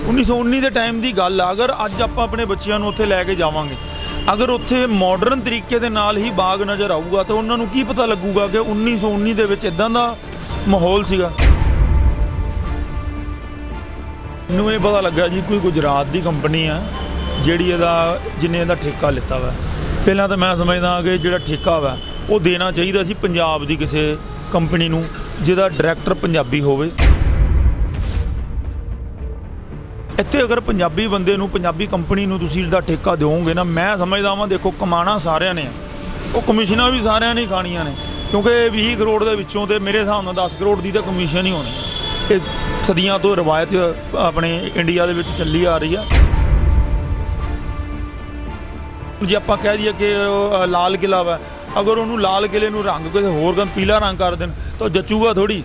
1919 ਦੇ ਟਾਈਮ ਦੀ ਗੱਲ ਆ। अगर ਅੱਜ ਆਪਾਂ ਆਪਣੇ ਬੱਚਿਆਂ ਨੂੰ ਉੱਥੇ ਲੈ ਕੇ ਜਾਵਾਂਗੇ, अगर ਉੱਥੇ ਮਾਡਰਨ ਤਰੀਕੇ ਦੇ ਨਾਲ ਹੀ ਬਾਗ ਨਜ਼ਰ ਆਊਗਾ ਤਾਂ ਉਹਨਾਂ ਨੂੰ ਕੀ ਪਤਾ ਲੱਗੂਗਾ ਕਿ 1919 ਦੇ ਵਿੱਚ ਇਦਾਂ ਦਾ ਮਾਹੌਲ ਸੀਗਾ। ਮੈਨੂੰ ਇਹ ਪਤਾ ਲੱਗਾ ਜੀ ਕੋਈ ਗੁਜਰਾਤ ਦੀ ਕੰਪਨੀ ਆ ਜਿਹੜੀ ਜਿਹਨੇ ਇਹਦਾ ਠੇਕਾ ਲਿੱਤਾ ਵਾ। ਪਹਿਲਾਂ ਤਾਂ ਮੈਂ ਸਮਝਦਾ ਕਿ ਜਿਹੜਾ ਠੇਕਾ ਵਾ ਉਹ ਦੇਣਾ ਚਾਹੀਦਾ ਸੀ ਪੰਜਾਬ ਦੀ ਕਿਸੇ ਕੰਪਨੀ ਨੂੰ ਜਿਹਦਾ ਡਾਇਰੈਕਟਰ ਪੰਜਾਬੀ ਹੋਵੇ। ਇੱਥੇ ਅਗਰ ਪੰਜਾਬੀ ਬੰਦੇ ਨੂੰ, ਪੰਜਾਬੀ ਕੰਪਨੀ ਨੂੰ ਤੁਸੀਂ ਇਹਦਾ ਠੇਕਾ ਦਿਓਗੇ ਨਾ, ਮੈਂ ਸਮਝਦਾ ਵਾਂ ਦੇਖੋ ਕਮਾਣਾ ਸਾਰਿਆਂ ਨੇ, ਉਹ ਕਮਿਸ਼ਨਾਂ ਵੀ ਸਾਰਿਆਂ ਨੇ ਖਾਣੀਆਂ ਨੇ, ਕਿਉਂਕਿ 20 ਕਰੋੜ ਦੇ ਵਿੱਚੋਂ ਤੇ ਮੇਰੇ ਹਿਸਾਬ ਨਾਲ 10 ਕਰੋੜ ਦੀ ਤਾਂ ਕਮਿਸ਼ਨ ਹੀ ਹੋਣੀ ਹੈ। ਇਹ ਸਦੀਆਂ ਤੋਂ ਰਵਾਇਤ ਆਪਣੇ ਇੰਡੀਆ ਦੇ ਵਿੱਚ ਚੱਲੀ ਆ ਰਹੀ ਆ। ਜੇ ਆਪਾਂ ਕਹਿ ਦਈਏ ਕਿ ਲਾਲ ਕਿਲ੍ਹਾ ਵਾ, ਅਗਰ ਉਹਨੂੰ ਲਾਲ ਕਿਲ੍ਹੇ ਨੂੰ ਰੰਗ ਕਿਸੇ ਹੋਰ ਪੀਲਾ ਰੰਗ ਕਰ ਦੇਣ ਤਾਂ ਜਚੂਗਾ ਥੋੜ੍ਹੀ।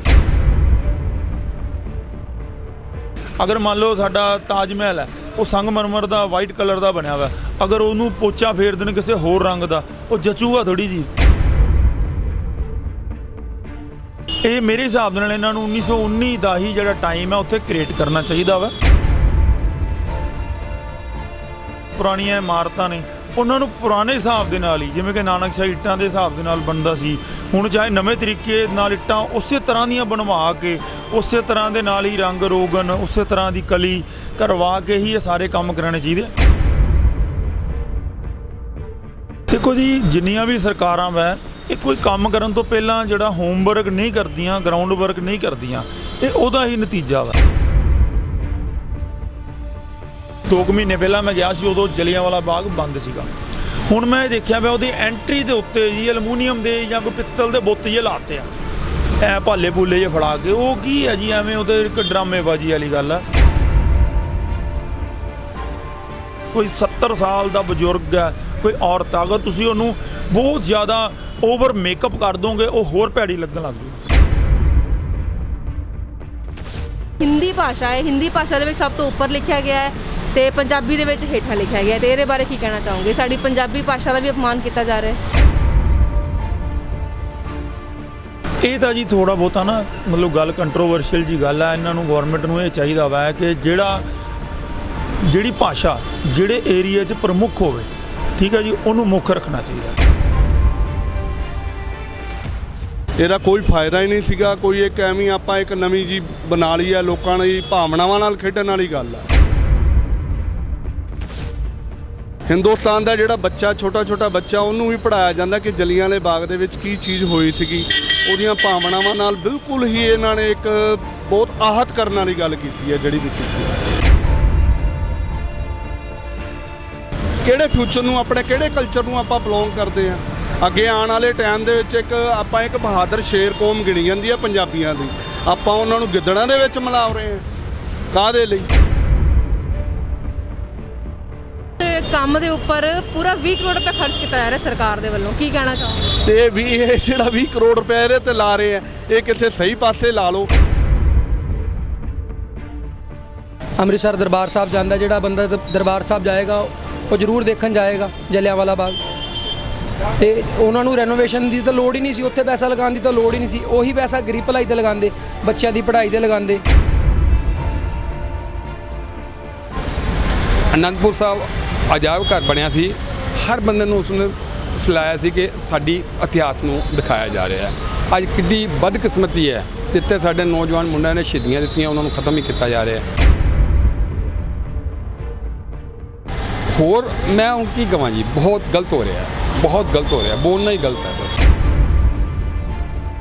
ਅਗਰ ਮੰਨ ਲਓ ਸਾਡਾ ਤਾਜ ਮਹਿਲ ਹੈ, ਉਹ ਸੰਗਮਰਮਰ ਦਾ ਵਾਈਟ ਕਲਰ ਦਾ ਬਣਿਆ ਵਾ, ਅਗਰ ਉਹਨੂੰ ਪੋਚਾ ਫੇਰ ਦੇਣ ਕਿਸੇ ਹੋਰ ਰੰਗ ਦਾ, ਉਹ ਜਚੂਗਾ ਥੋੜ੍ਹੀ ਜੀ। ਇਹ ਮੇਰੇ ਹਿਸਾਬ ਨਾਲ ਇਹਨਾਂ ਨੂੰ 1919 ਦਾ ਹੀ ਜਿਹੜਾ ਟਾਈਮ ਹੈ ਉੱਥੇ ਕ੍ਰੀਏਟ ਕਰਨਾ ਚਾਹੀਦਾ ਵਾ। ਪੁਰਾਣੀਆਂ ਇਮਾਰਤਾਂ ਨੇ ਉਹਨਾਂ ਨੂੰ ਪੁਰਾਣੇ ਹਿਸਾਬ ਦੇ ਨਾਲ ਹੀ, ਜਿਵੇਂ ਕਿ ਨਾਨਕਸ਼ਾਹੀ ਇੱਟਾਂ ਦੇ ਹਿਸਾਬ ਦੇ ਨਾਲ ਬਣਦਾ ਸੀ, ਹੁਣ ਚਾਹੇ ਨਵੇਂ ਤਰੀਕੇ ਨਾਲ ਇੱਟਾਂ ਉਸੇ ਤਰ੍ਹਾਂ ਦੀਆਂ ਬਣਵਾ ਕੇ ਉਸੇ ਤਰ੍ਹਾਂ ਦੇ ਨਾਲ ਹੀ ਰੰਗ ਰੋਗਨ ਉਸੇ ਤਰ੍ਹਾਂ ਦੀ ਕਲੀ ਕਰਵਾ ਕੇ ਹੀ ਇਹ ਸਾਰੇ ਕੰਮ ਕਰਾਉਣੇ ਚਾਹੀਦੇ। ਦੇਖੋ ਜੀ, ਜਿੰਨੀਆਂ ਵੀ ਸਰਕਾਰਾਂ ਵਾ ਇਹ ਕੋਈ ਕੰਮ ਕਰਨ ਤੋਂ ਪਹਿਲਾਂ ਜਿਹੜਾ ਹੋਮਵਰਕ ਨਹੀਂ ਕਰਦੀਆਂ, ਗਰਾਊਂਡ ਵਰਕ ਨਹੀਂ ਕਰਦੀਆਂ, ਇਹ ਉਹਦਾ ਹੀ ਨਤੀਜਾ ਵਾ। 2 ਮਹੀਨੇ ਪਹਿਲਾਂ ਮੈਂ ਗਿਆ ਸੀ, ਉਦੋਂ ਜਲਿਆਂਵਾਲਾ ਬਾਗ ਬੰਦ ਸੀਗਾ। ਹੁਣ ਮੈਂ ਦੇਖਿਆ ਪਿਆ ਉਹਦੀ ਐਂਟਰੀ ਦੇ ਉੱਤੇ ਜੀ ਐਲੂਮੀਨੀਅਮ ਦੇ ਜਾਂ ਕੋਈ ਪਿੱਤਲ ਦੇ ਬੁੱਤ ਜਿਹੇ ਲਾਤੇ ਆ, ਐ ਭਾਲੇ ਭੂਲੇ ਜਿਹੇ ਫੜਾ ਕੇ। ਉਹ ਕੀ ਹੈ ਜੀ, ਐਵੇਂ ਉਹਦੇ ਇੱਕ ਡਰਾਮੇਬਾਜ਼ੀ ਵਾਲੀ ਗੱਲ ਆ। ਕੋਈ 70 ਸਾਲ ਦਾ ਬਜ਼ੁਰਗ ਹੈ, ਕੋਈ ਔਰਤ ਆ, ਅਗਰ ਤੁਸੀਂ ਉਹਨੂੰ ਬਹੁਤ ਜ਼ਿਆਦਾ ਓਵਰ ਮੇਕਅਪ ਕਰ ਦੋਗੇ, ਉਹ ਹੋਰ ਭੈੜੀ ਲੱਗਣ ਲੱਗ ਜੂ। ਹਿੰਦੀ ਭਾਸ਼ਾ ਹੈ, ਹਿੰਦੀ ਭਾਸ਼ਾ ਦੇ ਵਿੱਚ ਸਭ ਤੋਂ ਉੱਪਰ ਲਿਖਿਆ ਗਿਆ ਹੈ ਤੇ ਪੰਜਾਬੀ ਦੇ ਵਿੱਚ ਹੇਠਾਂ ਲਿਖਿਆ ਗਿਆ। ਤੇ ਇਹਦੇ ਬਾਰੇ ਕੀ ਕਹਿਣਾ ਚਾਹੋਗੇ? ਸਾਡੀ ਪੰਜਾਬੀ ਭਾਸ਼ਾ ਦਾ ਵੀ ਅਪਮਾਨ ਕੀਤਾ ਜਾ ਰਿਹਾ ਹੈ। ਇਹ ਤਾਂ ਜੀ ਥੋੜ੍ਹਾ ਬਹੁਤਾ ਨਾ ਮਤਲਬ ਗੱਲ ਕੰਟਰੋਵਰਸ਼ੀਅਲ ਜੀ ਗੱਲ ਆ। ਇਹਨਾਂ ਨੂੰ ਗੌਰਮੈਂਟ ਨੂੰ ਇਹ ਚਾਹੀਦਾ ਵਾ ਕਿ ਜਿਹੜੀ ਭਾਸ਼ਾ ਜਿਹੜੇ ਏਰੀਏ 'ਚ ਪ੍ਰਮੁੱਖ ਹੋਵੇ, ਠੀਕ ਹੈ ਜੀ, ਉਹਨੂੰ ਮੁੱਖ ਰੱਖਣਾ ਚਾਹੀਦਾ। ਇਹਦਾ ਕੋਈ ਫਾਇਦਾ ਹੀ ਨਹੀਂ ਸੀਗਾ। ਕੋਈ ਇੱਕ ਐਵੇਂ ਆਪਾਂ ਇੱਕ ਨਵੀਂ ਜੀ ਬਣਾ ਲਈ ਹੈ, ਲੋਕਾਂ ਦੀ ਭਾਵਨਾਵਾਂ ਨਾਲ ਖੇਡਣ ਵਾਲੀ ਗੱਲ ਆ। ਹਿੰਦੁਸਤਾਨ ਦਾ ਜਿਹੜਾ ਬੱਚਾ, ਛੋਟਾ ਬੱਚਾ, ਉਹਨੂੰ ਵੀ ਪੜ੍ਹਾਇਆ ਜਾਂਦਾ ਕਿ ਜਲਿਆਂਵਾਲੇ ਬਾਗ ਦੇ ਵਿੱਚ ਕੀ ਚੀਜ਼ ਹੋਈ ਸੀਗੀ। ਉਹਦੀਆਂ ਭਾਵਨਾਵਾਂ ਨਾਲ ਬਿਲਕੁਲ ਹੀ ਇਹਨਾਂ ਨੇ ਇੱਕ ਬਹੁਤ ਆਹਤ ਕਰਨ ਵਾਲੀ ਗੱਲ ਕੀਤੀ ਹੈ। ਜਿਹੜੀ ਵਿੱਚ ਕਿਹੜੇ ਫਿਊਚਰ ਨੂੰ, ਆਪਣੇ ਕਿਹੜੇ ਕਲਚਰ ਨੂੰ ਆਪਾਂ ਬਿਲੋਂਗ ਕਰਦੇ ਹਾਂ। ਅੱਗੇ ਆਉਣ ਵਾਲੇ ਟਾਈਮ ਦੇ ਵਿੱਚ ਇੱਕ ਬਹਾਦਰ ਸ਼ੇਰ ਕੌਮ ਗਿਣੀ ਜਾਂਦੀ ਹੈ ਪੰਜਾਬੀਆਂ ਦੀ, ਆਪਾਂ ਉਹਨਾਂ ਨੂੰ ਗਿੱਦੜਾਂ ਦੇ ਵਿੱਚ ਮਿਲਾ ਰਹੇ ਹਾਂ। ਕਾਹਦੇ ਲਈ? ਕੰਮ ਦੇ ਉੱਪਰ ਪੂਰਾ 20 ਕਰੋੜ ਰੁਪਏ ਖਰਚ ਕੀਤਾ ਜਾ ਰਿਹਾ ਸਰਕਾਰ ਦੇ ਵੱਲੋਂ, ਕੀ ਕਹਿਣਾ ਚਾਹੋਗੇ? ਤੇ ਵੀ ਇਹ ਜਿਹੜਾ 20 ਕਰੋੜ ਰੁਪਏ ਇਹਦੇ ਤੇ ਲਾ ਰਹੇ ਆ, ਇਹ ਕਿਸੇ ਸਹੀ ਪਾਸੇ ਲਾ ਲਓ। ਅੰਮ੍ਰਿਤਸਰ ਦਰਬਾਰ ਸਾਹਿਬ ਜਾਂਦਾ ਜਿਹੜਾ ਬੰਦਾ ਦਰਬਾਰ ਸਾਹਿਬ ਜਾਏਗਾ ਉਹ ਜ਼ਰੂਰ ਦੇਖਣ ਜਾਏਗਾ ਜਲਿਆਂਵਾਲਾ ਬਾਗ। ਤੇ ਉਹਨਾਂ ਨੂੰ ਰੈਨੋਵੇਸ਼ਨ ਦੀ ਤਾਂ ਲੋੜ ਹੀ ਨਹੀਂ ਸੀ, ਉੱਥੇ ਪੈਸਾ ਲਗਾਉਣ ਦੀ ਤਾਂ ਲੋੜ ਹੀ ਨਹੀਂ ਸੀ। ਉਹੀ ਪੈਸਾ ਗਰੀਬ ਭਲਾਈ ਤੇ ਲਗਾਉਂਦੇ, ਬੱਚਿਆਂ ਦੀ ਪੜ੍ਹਾਈ ਤੇ ਲਗਾਉਂਦੇ। ਅਨੰਦਪੁਰ ਸਾਹਿਬ ਅਜਾਇਬ ਘਰ ਬਣਿਆ ਸੀ, ਹਰ ਬੰਦੇ ਨੂੰ ਉਸਨੇ ਸਲਾਇਆ ਸੀ ਕਿ ਸਾਡੀ ਇਤਿਹਾਸ ਨੂੰ ਦਿਖਾਇਆ ਜਾ ਰਿਹਾ ਹੈ। ਅੱਜ ਕਿੱਡੀ ਬਦਕਿਸਮਤੀ ਹੈ, ਜਿੱਥੇ ਸਾਡੇ ਨੌਜਵਾਨ ਮੁੰਡਿਆਂ ਨੇ ਸ਼ਹੀਦੀਆਂ ਦਿੱਤੀਆਂ, ਉਹਨਾਂ ਨੂੰ ਖਤਮ ਹੀ ਕੀਤਾ ਜਾ ਰਿਹਾ ਹੈ। ਹੋਰ ਮੈਂ ਹੁਣ ਕੀ ਕਹਾਂ ਜੀ, ਬਹੁਤ ਗਲਤ ਹੋ ਰਿਹਾ ਹੈ, ਬਹੁਤ ਗਲਤ ਹੋ ਰਿਹਾ, ਬੋਲਣਾ ਹੀ ਗਲਤ ਹੈ। ਬਸ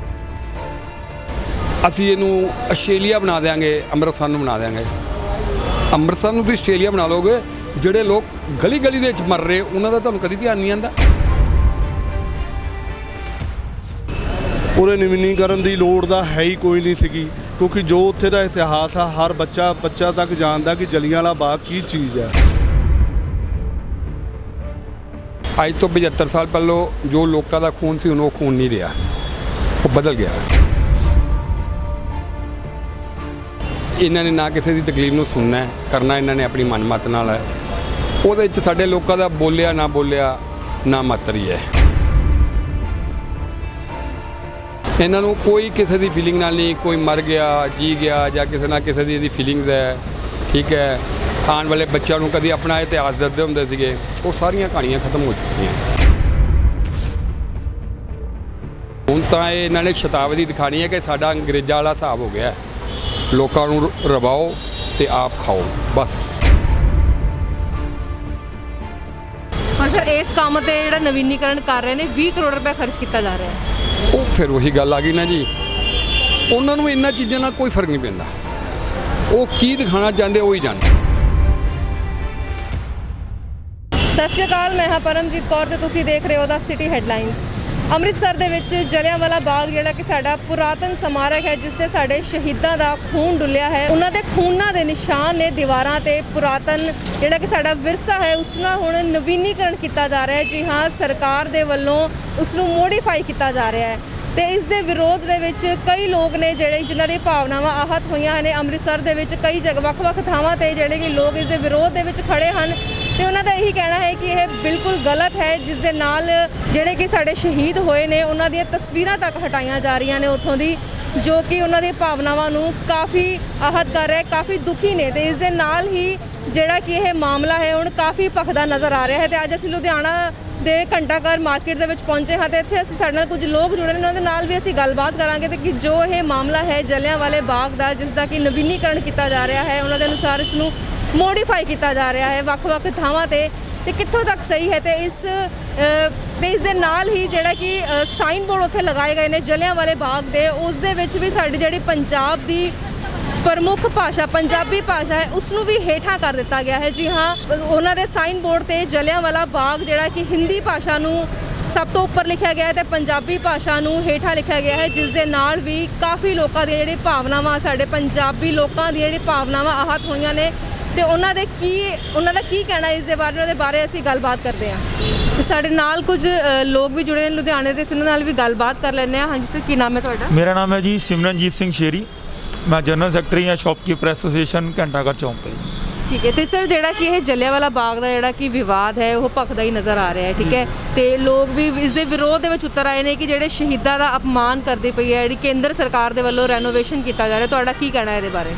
ਅਸੀਂ ਇਹਨੂੰ ਆਸਟ੍ਰੇਲੀਆ ਬਣਾ ਦਿਆਂਗੇ, ਅੰਮ੍ਰਿਤਸਰ ਨੂੰ ਬਣਾ ਦਿਆਂਗੇ। ਅੰਮ੍ਰਿਤਸਰ ਨੂੰ ਵੀ ਆਸਟ੍ਰੇਲੀਆ ਬਣਾ ਲਓਗੇ। ਜਿਹੜੇ ਲੋਕ ਗਲੀ ਦੇ ਵਿੱਚ ਮਰ ਰਹੇ, ਉਹਨਾਂ ਦਾ ਤੁਹਾਨੂੰ ਕਦੀ ਧਿਆਨ ਨਹੀਂ ਆਉਂਦਾ। ਉਹਦੇ ਨਵੀਨੀਕਰਨ ਦੀ ਲੋੜ ਦਾ ਹੈ ਹੀ ਕੋਈ ਨਹੀਂ ਸੀਗੀ, ਕਿਉਂਕਿ ਜੋ ਉੱਥੇ ਦਾ ਇਤਿਹਾਸ ਆ, ਹਰ ਬੱਚਾ ਤੱਕ ਜਾਣਦਾ ਕਿ ਜਲਿਆਂਵਾਲਾ ਬਾਗ ਕੀ ਚੀਜ਼ ਹੈ। ਅੱਜ ਤੋਂ 75 ਸਾਲ ਪਹਿਲਾਂ ਜੋ ਲੋਕਾਂ ਦਾ ਖੂਨ ਸੀ, ਹੁਣ ਉਹ ਖੂਨ ਨਹੀਂ ਰਿਹਾ, ਉਹ ਬਦਲ ਗਿਆ। ਇਹਨਾਂ ਨੇ ਨਾ ਕਿਸੇ ਦੀ ਤਕਲੀਫ ਨੂੰ ਸੁਣਨਾ ਕਰਨਾ, ਇਹਨਾਂ ਨੇ ਆਪਣੀ ਮਨਮਤ ਨਾਲ ਹੈ। ਉਹਦੇ ਵਿੱਚ ਸਾਡੇ ਲੋਕਾਂ ਦਾ ਬੋਲਿਆ ਨਾ ਮਾਤਰ ਹੀ ਹੈ। ਇਹਨਾਂ ਨੂੰ ਕੋਈ ਕਿਸੇ ਦੀ ਫੀਲਿੰਗ ਨਾਲ ਨਹੀਂ, ਕੋਈ ਮਰ ਗਿਆ, ਜੀ ਗਿਆ, ਜਾਂ ਕਿਸੇ ਨਾ ਕਿਸੇ ਦੀ ਇਹਦੀ ਫੀਲਿੰਗਸ ਹੈ ਠੀਕ ਹੈ, ਆਉਣ ਵਾਲੇ ਬੱਚਿਆਂ ਨੂੰ ਕਦੀ ਆਪਣਾ ਇਤਿਹਾਸ ਦੱਸਦੇ ਹੁੰਦੇ ਸੀਗੇ, ਉਹ ਸਾਰੀਆਂ ਕਹਾਣੀਆਂ ਖਤਮ ਹੋ ਚੁੱਕੀਆਂ। ਹੁਣ ਤਾਂ ਇਹਨਾਂ ਨੇ ਸ਼ਤਾਬਦੀ ਦਿਖਾਣੀ ਹੈ ਕਿ ਸਾਡਾ ਅੰਗਰੇਜ਼ਾਂ ਵਾਲਾ ਹਿਸਾਬ ਹੋ ਗਿਆ, ਲੋਕਾਂ ਨੂੰ ਰਵਾਓ ਤੇ ਆਪ ਖਾਓ ਬਸ। ਪਰ ਸਰ ਇਸ ਕੰਮ ਤੇ ਜਿਹੜਾ ਨਵੀਨੀਕਰਨ ਕਰ ਰਹੇ ਨੇ 20 ਕਰੋੜ ਰੁਪਏ ਖਰਚ ਕੀਤਾ ਜਾ ਰਿਹਾ ਹੈ। ਉਹ ਫਿਰ ਉਹੀ ਗੱਲ ਆ ਗਈ ਨਾ ਜੀ, ਉਹਨਾਂ ਨੂੰ ਇਹਨਾਂ ਚੀਜ਼ਾਂ ਨਾਲ ਕੋਈ ਫਰਕ ਨਹੀਂ ਪੈਂਦਾ, ਉਹ ਕੀ ਦਿਖਾਣਾ ਚਾਹੁੰਦੇ ਉਹ ਹੀ ਜਾਣਦੇ। ਸਤਿ ਸ਼੍ਰੀ ਅਕਾਲ, ਮੈਂ ਹਾਂ ਪਰਮਜੀਤ ਕੌਰ ਤੇ ਤੁਸੀਂ ਦੇਖ ਰਹੇ ਹੋ ਦਾ ਸਿਟੀ ਹੈਡਲਾਈਨਸ। ਅੰਮ੍ਰਿਤਸਰ ਦੇ ਵਿੱਚ ਜਲਿਆਂਵਾਲਾ ਬਾਗ ਜਿਹੜਾ ਕਿ ਸਾਡਾ ਪੁਰਾਤਨ ਸਮਾਰਕ ਹੈ, ਜਿਸ ਤੇ ਸਾਡੇ ਸ਼ਹੀਦਾਂ ਦਾ ਖੂਨ ਡੁੱਲਿਆ ਹੈ, ਉਹਨਾਂ ਦੇ ਖੂਨਾਂ ਦੇ ਨਿਸ਼ਾਨ ਨੇ ਦੀਵਾਰਾਂ ਤੇ। ਪੁਰਾਤਨ ਜਿਹੜਾ ਕਿ ਸਾਡਾ ਵਿਰਸਾ ਹੈ ਉਸ ਨਾਲ ਹੁਣ ਨਵੀਨੀਕਰਨ ਕੀਤਾ ਜਾ ਰਿਹਾ ਹੈ। ਜੀ ਹਾਂ, ਸਰਕਾਰ ਦੇ ਵੱਲੋਂ ਉਸ ਨੂੰ ਮੋਡੀਫਾਈ ਕੀਤਾ ਜਾ ਰਿਹਾ ਹੈ ਤੇ ਇਸ ਦੇ ਵਿਰੋਧ ਦੇ ਵਿੱਚ ਕਈ ਲੋਕ ਨੇ ਜਿਨ੍ਹਾਂ ਦੀ ਭਾਵਨਾਵਾਂ ਆਹਤ ਹੋਈਆਂ ਹਨ। ਅੰਮ੍ਰਿਤਸਰ ਦੇ ਵਿੱਚ ਕਈ ਵੱਖ-ਵੱਖ ਥਾਵਾਂ ਤੇ ਜਿਹੜੇ ਕਿ ਲੋਕ ਇਸ ਦੇ ਵਿਰੋਧ ਦੇ ਵਿੱਚ ਖੜੇ ਹਨ ਤੇ ਉਹਨਾਂ ਦਾ ਇਹੀ ਕਹਿਣਾ ਹੈ ਕਿ ਇਹ ਬਿਲਕੁਲ ਗਲਤ ਹੈ, ਜਿਸ ਦੇ ਨਾਲ ਜਿਹੜੇ ਕਿ ਸਾਡੇ ਸ਼ਹੀਦ ਹੋਏ ਨੇ ਉਹਨਾਂ ਦੀਆਂ ਤਸਵੀਰਾਂ ਤੱਕ ਹਟਾਈਆਂ ਜਾ ਰਹੀਆਂ ਨੇ ਉੱਥੋਂ ਦੀ, ਜੋ ਕਿ ਉਹਨਾਂ ਦੀ ਭਾਵਨਾਵਾਂ ਨੂੰ ਕਾਫੀ ਆਹਤ ਕਰ ਰਿਹਾ ਹੈ, ਕਾਫੀ ਦੁਖੀ ਨੇ। ਤੇ ਇਸ ਦੇ ਨਾਲ ਹੀ ਜਿਹੜਾ ਕਿ ਇਹ ਮਾਮਲਾ ਹੈ ਹੁਣ ਕਾਫੀ ਭਖਦਾ ਨਜ਼ਰ ਆ ਰਿਹਾ ਹੈ। ਤੇ ਅੱਜ ਅਸੀਂ ਲੁਧਿਆਣਾ ਦੇ ਘੰਟਾਘਰ ਮਾਰਕੀਟ ਦੇ ਵਿੱਚ ਪਹੁੰਚੇ ਹਾਂ ਤੇ ਇੱਥੇ ਅਸੀਂ ਸਾਡੇ ਨਾਲ ਕੁਝ ਲੋਕ ਜੁੜੇ ਨੇ, ਉਹਨਾਂ ਦੇ ਨਾਲ ਵੀ ਅਸੀਂ ਗੱਲਬਾਤ ਕਰਾਂਗੇ ਤੇ ਕਿ ਜੋ ਇਹ ਮਾਮਲਾ ਹੈ ਜਲਿਆਂਵਾਲੇ ਬਾਗ ਦਾ, ਜਿਸ ਦਾ ਕਿ ਨਵੀਨੀਕਰਨ ਕੀਤਾ ਜਾ ਰਿਹਾ ਹੈ, ਉਹਨਾਂ ਦੇ ਅਨੁਸਾਰ ਇਸ ਨੂੰ ਮੋਡੀਫਾਈ ਕੀਤਾ ਜਾ ਰਿਹਾ ਹੈ ਵੱਖ-ਵੱਖ ਥਾਵਾਂ ਤੇ ਕਿੱਥੋਂ ਤੱਕ ਸਹੀ ਹੈ। ਤੇ ਇਸ ਦੇ ਨਾਲ ਹੀ ਜਿਹੜਾ ਕਿ ਸਾਈਨ ਬੋਰਡ ਉੱਥੇ ਲਗਾਏ ਗਏ ਨੇ ਜਲਿਆਂਵਾਲੇ ਬਾਗ ਦੇ, ਉਸ ਦੇ ਵਿੱਚ ਵੀ ਸਾਡੀ ਜਿਹੜੀ ਪੰਜਾਬ ਦੀ ਪ੍ਰਮੁੱਖ ਭਾਸ਼ਾ ਪੰਜਾਬੀ ਭਾਸ਼ਾ ਹੈ ਉਸ ਨੂੰ ਵੀ ਹੇਠਾਂ ਕਰ ਦਿੱਤਾ ਗਿਆ ਹੈ। ਜੀ ਹਾਂ, ਉਹਨਾਂ ਦੇ ਸਾਈਨ ਬੋਰਡ ਤੇ ਜਲਿਆਂਵਾਲਾ ਬਾਗ ਜਿਹੜਾ ਕਿ ਹਿੰਦੀ ਭਾਸ਼ਾ ਨੂੰ ਸਭ ਤੋਂ ਉੱਪਰ ਲਿਖਿਆ ਗਿਆ ਹੈ ਤੇ ਪੰਜਾਬੀ ਭਾਸ਼ਾ ਨੂੰ ਹੇਠਾਂ ਲਿਖਿਆ ਗਿਆ ਹੈ, ਜਿਸ ਦੇ ਨਾਲ ਵੀ ਕਾਫੀ ਲੋਕਾਂ ਦੀਆਂ ਜਿਹੜੀ ਭਾਵਨਾਵਾਂ, ਸਾਡੇ ਪੰਜਾਬੀ ਲੋਕਾਂ ਦੀਆਂ ਜਿਹੜੀ ਭਾਵਨਾਵਾਂ ਆਹਤ ਹੋਈਆਂ ਨੇ ਤੇ ਉਹਨਾਂ ਦਾ ਕੀ ਕਹਿਣਾ ਇਸ ਦੇ ਬਾਰੇ, ਉਹਨਾਂ ਦੇ ਬਾਰੇ ਅਸੀਂ ਗੱਲਬਾਤ ਕਰਦੇ ਹਾਂ। ਸਾਡੇ ਨਾਲ ਕੁਝ ਲੋਕ ਵੀ ਜੁੜੇ ਨੇ ਲੁਧਿਆਣੇ ਦੇ, ਉਹਨਾਂ ਨਾਲ ਵੀ ਗੱਲਬਾਤ ਕਰ ਲੈਂਦੇ ਹਾਂ। ਹਾਂਜੀ ਸਰ, ਕੀ ਨਾਮ ਹੈ ਤੁਹਾਡਾ? ਮੇਰਾ ਨਾਮ ਹੈ ਜੀ ਸਿਮਰਨਜੀਤ ਸਿੰਘ ਸ਼ੇਰੀ, ਮੈਂ ਜਨਰਲ ਸੈਕਟਰੀ ਹਾਂ ਸ਼ੌਪਕੀਪਰ ਐਸੋਸੀਏਸ਼ਨ ਘੰਟਾਘਰ ਚੌਂਕ ਤੇ। ਠੀਕ ਹੈ। ਤੇ ਸਰ ਜਿਹੜਾ ਕਿ ਇਹ ਜਲਿਆਂਵਾਲਾ ਬਾਗ ਦਾ ਜਿਹੜਾ ਕਿ ਵਿਵਾਦ ਹੈ ਉਹ ਭਖਦਾ ਹੀ ਨਜ਼ਰ ਆ ਰਿਹਾ ਹੈ, ਠੀਕ ਹੈ, ਤੇ ਲੋਕ ਵੀ ਇਸ ਦੇ ਵਿਰੋਧ ਦੇ ਵਿੱਚ ਉਤਰ ਆਏ ਨੇ ਕਿ ਜਿਹੜੇ ਸ਼ਹੀਦਾਂ ਦਾ ਅਪਮਾਨ ਕਰਦੀ ਪਈ ਹੈ ਜਿਹੜੀ ਕੇਂਦਰ ਸਰਕਾਰ ਦੇ ਵੱਲੋਂ ਰੈਨੋਵੇਸ਼ਨ ਕੀਤਾ ਜਾ ਰਿਹਾ। ਤੁਹਾਡਾ ਕੀ ਕਹਿਣਾ ਇਹਦੇ ਬਾਰੇ?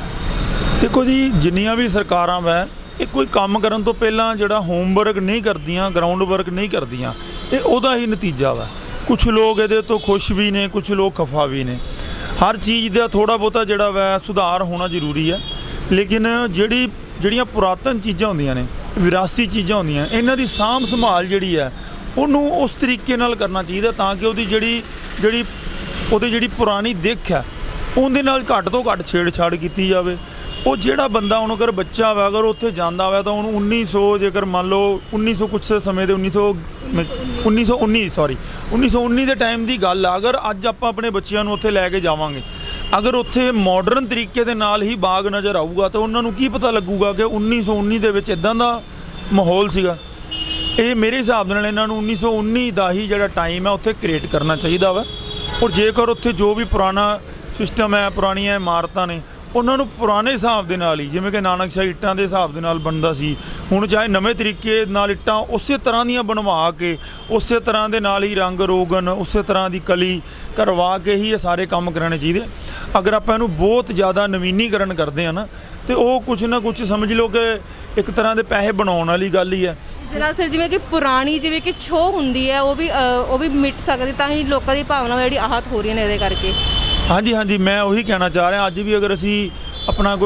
ਦੇਖੋ ਜੀ, ਜਿੰਨੀਆਂ ਵੀ ਸਰਕਾਰਾਂ ਵਾ ਇਹ ਕੋਈ ਕੰਮ ਕਰਨ ਤੋਂ ਪਹਿਲਾਂ ਜਿਹੜਾ ਹੋਮਵਰਕ ਨਹੀਂ ਕਰਦੀਆਂ, ਗਰਾਊਂਡ ਵਰਕ ਨਹੀਂ ਕਰਦੀਆਂ, ਇਹ ਉਹਦਾ ਹੀ ਨਤੀਜਾ ਵਾ। ਕੁਝ ਲੋਕ ਇਹਦੇ ਤੋਂ ਖੁਸ਼ ਵੀ ਨੇ, ਕੁਝ ਲੋਕ ਖਫਾ ਵੀ ਨੇ। ਹਰ ਚੀਜ਼ ਦਾ ਥੋੜ੍ਹਾ ਬਹੁਤਾ ਜਿਹੜਾ ਵਾ ਸੁਧਾਰ ਹੋਣਾ ਜ਼ਰੂਰੀ ਹੈ, ਲੇਕਿਨ ਜਿਹੜੀਆਂ ਪੁਰਾਤਨ ਚੀਜ਼ਾਂ ਹੁੰਦੀਆਂ ਨੇ, ਵਿਰਾਸਤੀ ਚੀਜ਼ਾਂ ਹੁੰਦੀਆਂ, ਇਹਨਾਂ ਦੀ ਸਾਂਭ ਸੰਭਾਲ ਜਿਹੜੀ ਹੈ ਉਹਨੂੰ ਉਸ ਤਰੀਕੇ ਨਾਲ ਕਰਨਾ ਚਾਹੀਦਾ ਤਾਂ ਕਿ ਉਹਦੀ ਜਿਹੜੀ ਪੁਰਾਣੀ ਦਿੱਖ ਹੈ ਉਹਦੇ ਨਾਲ ਘੱਟ ਤੋਂ ਘੱਟ ਛੇੜਛਾੜ ਕੀਤੀ ਜਾਵੇ। ਉਹ ਜਿਹੜਾ ਬੰਦਾ ਹੁਣ ਅਗਰ ਬੱਚਾ ਵਾ, ਅਗਰ ਉੱਥੇ ਜਾਂਦਾ ਵਾ ਤਾਂ ਉਹਨੂੰ 1900 ਜੇਕਰ ਮੰਨ ਲਓ 1900 ਕੁਛ ਸਮੇਂ ਦੇ 1919 ਦੇ ਟਾਈਮ ਦੀ ਗੱਲ ਆ, ਅਗਰ ਅੱਜ ਆਪਾਂ ਆਪਣੇ ਬੱਚਿਆਂ ਨੂੰ ਉੱਥੇ ਲੈ ਕੇ ਜਾਵਾਂਗੇ, ਅਗਰ ਉੱਥੇ ਮਾਡਰਨ ਤਰੀਕੇ ਦੇ ਨਾਲ ਹੀ ਬਾਗ ਨਜ਼ਰ ਆਊਗਾ ਤਾਂ ਉਹਨਾਂ ਨੂੰ ਕੀ ਪਤਾ ਲੱਗੂਗਾ ਕਿ 1919 ਦੇ ਵਿੱਚ ਇਦਾਂ ਦਾ ਮਾਹੌਲ ਸੀਗਾ। ਇਹ ਮੇਰੇ ਹਿਸਾਬ ਨਾਲ ਇਹਨਾਂ ਨੂੰ 1919 ਦਾ ਹੀ ਜਿਹੜਾ ਟਾਈਮ ਹੈ ਉੱਥੇ ਕ੍ਰੀਏਟ ਕਰਨਾ ਚਾਹੀਦਾ ਵਾ। ਔਰ ਜੇਕਰ ਉੱਥੇ ਜੋ ਵੀ ਪੁਰਾਣਾ ਸਿਸਟਮ ਹੈ, ਪੁਰਾਣੀਆਂ ਇਮਾਰਤਾਂ ਨੇ, ਉਹਨਾਂ ਨੂੰ ਪੁਰਾਣੇ ਹਿਸਾਬ ਦੇ ਨਾਲ ਹੀ, ਜਿਵੇਂ ਕਿ ਨਾਨਕਸ਼ਾਹੀ ਇੱਟਾਂ ਦੇ ਹਿਸਾਬ ਦੇ ਨਾਲ ਬਣਦਾ ਸੀ, ਹੁਣ ਚਾਹੇ ਨਵੇਂ ਤਰੀਕੇ ਨਾਲ ਇੱਟਾਂ ਉਸੇ ਤਰ੍ਹਾਂ ਦੀਆਂ ਬਣਵਾ ਕੇ, ਉਸੇ ਤਰ੍ਹਾਂ ਦੇ ਨਾਲ ਹੀ ਰੰਗ ਰੋਗਨ, ਉਸੇ ਤਰ੍ਹਾਂ ਦੀ ਕਲੀ ਕਰਵਾ ਕੇ ਹੀ ਇਹ ਸਾਰੇ ਕੰਮ ਕਰਾਉਣੇ ਚਾਹੀਦੇ। ਅਗਰ ਆਪਾਂ ਇਹਨੂੰ ਬਹੁਤ ਜ਼ਿਆਦਾ ਨਵੀਨੀਕਰਨ ਕਰਦੇ ਹਾਂ ਨਾ, ਤੇ ਉਹ ਕੁਛ ਨਾ ਕੁਛ ਸਮਝ ਲਓ ਕਿ ਇੱਕ ਤਰ੍ਹਾਂ ਦੇ ਪੈਸੇ ਬਣਾਉਣ ਵਾਲੀ ਗੱਲ ਹੀ ਹੈ। ਜਿਹੜਾ ਸਰ ਜਿਵੇਂ ਕਿ ਪੁਰਾਣੀ ਜਿਵੇਂ ਕਿ ਛੋਹ ਹੁੰਦੀ ਹੈ ਉਹ ਵੀ ਮਿਟ ਸਕਦੀ, ਤਾਂ ਹੀ ਲੋਕਾਂ ਦੀ ਭਾਵਨਾਵਾਂ ਜਿਹੜੀ ਆਹਤ ਹੋ ਰਹੀਆਂ ਨੇ ਇਹਦੇ ਕਰਕੇ। ਹਾਂਜੀ, ਮੈਂ ਉਹੀ ਕਹਿਣਾ ਚਾਹ ਰਿਹਾ। ਅੱਜ ਵੀ ਅਗਰ ਅਸੀਂ ਆਪਣਾ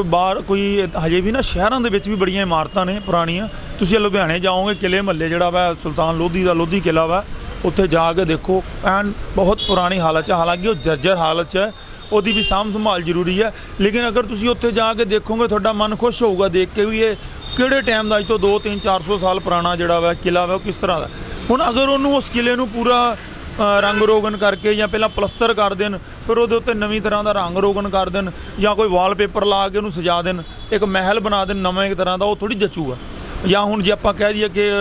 ਕੋਈ ਹਜੇ ਵੀ ਨਾ ਸ਼ਹਿਰਾਂ ਦੇ ਵਿੱਚ ਵੀ ਬੜੀਆਂ ਇਮਾਰਤਾਂ ਨੇ ਪੁਰਾਣੀਆਂ। ਤੁਸੀਂ ਲੁਧਿਆਣੇ ਜਾਓਗੇ, ਕਿਲੇ ਮਹੱਲੇ ਜਿਹੜਾ ਵਾ ਸੁਲਤਾਨ ਲੋਧੀ ਦਾ ਲੋਧੀ ਕਿਲਾ ਵਾ, ਉੱਥੇ ਜਾ ਕੇ ਦੇਖੋ ਐਨ ਬਹੁਤ ਪੁਰਾਣੀ ਹਾਲਤ 'ਚ, ਹਾਲਾਂਕਿ ਉਹ ਜਰਜਰ ਹਾਲਤ 'ਚ ਹੈ, ਉਹਦੀ ਵੀ ਸਾਂਭ ਸੰਭਾਲ ਜ਼ਰੂਰੀ ਹੈ। ਲੇਕਿਨ ਅਗਰ ਤੁਸੀਂ ਉੱਥੇ ਜਾ ਕੇ ਦੇਖੋਗੇ ਤੁਹਾਡਾ ਮਨ ਖੁਸ਼ ਹੋਊਗਾ ਦੇਖ ਕੇ ਵੀ ਇਹ ਕਿਹੜੇ ਟਾਈਮ ਦਾ, ਅੱਜ ਤੋਂ 200-300-400 ਸਾਲ ਪੁਰਾਣਾ ਜਿਹੜਾ ਵਾ ਕਿਲਾ ਵਾ ਉਹ ਕਿਸ ਤਰ੍ਹਾਂ ਦਾ। ਹੁਣ ਅਗਰ ਉਹਨੂੰ ਉਸ ਕਿਲੇ ਨੂੰ ਪੂਰਾ ਰੰਗ ਰੋਗਨ ਕਰਕੇ ਜਾਂ ਪਹਿਲਾਂ ਪਲਸਤਰ ਕਰ ਦੇਣ, ਫਿਰ ਉਹਦੇ ਉੱਤੇ ਨਵੀਂ ਤਰ੍ਹਾਂ ਦਾ ਰੰਗ ਰੋਗਨ ਕਰ ਦੇਣ, ਜਾਂ ਕੋਈ ਵਾਲਪੇਪਰ ਲਾ ਕੇ ਉਹਨੂੰ ਸਜਾ ਦੇਣ, ਇੱਕ ਮਹਿਲ ਬਣਾ ਦੇਣ ਨਵਾਂ ਇੱਕ ਤਰ੍ਹਾਂ ਦਾ, ਉਹ ਥੋੜ੍ਹੀ ਜਚੂਗਾ। ਜਾਂ ਹੁਣ ਜੇ ਆਪਾਂ ਕਹਿ ਦਈਏ ਕਿ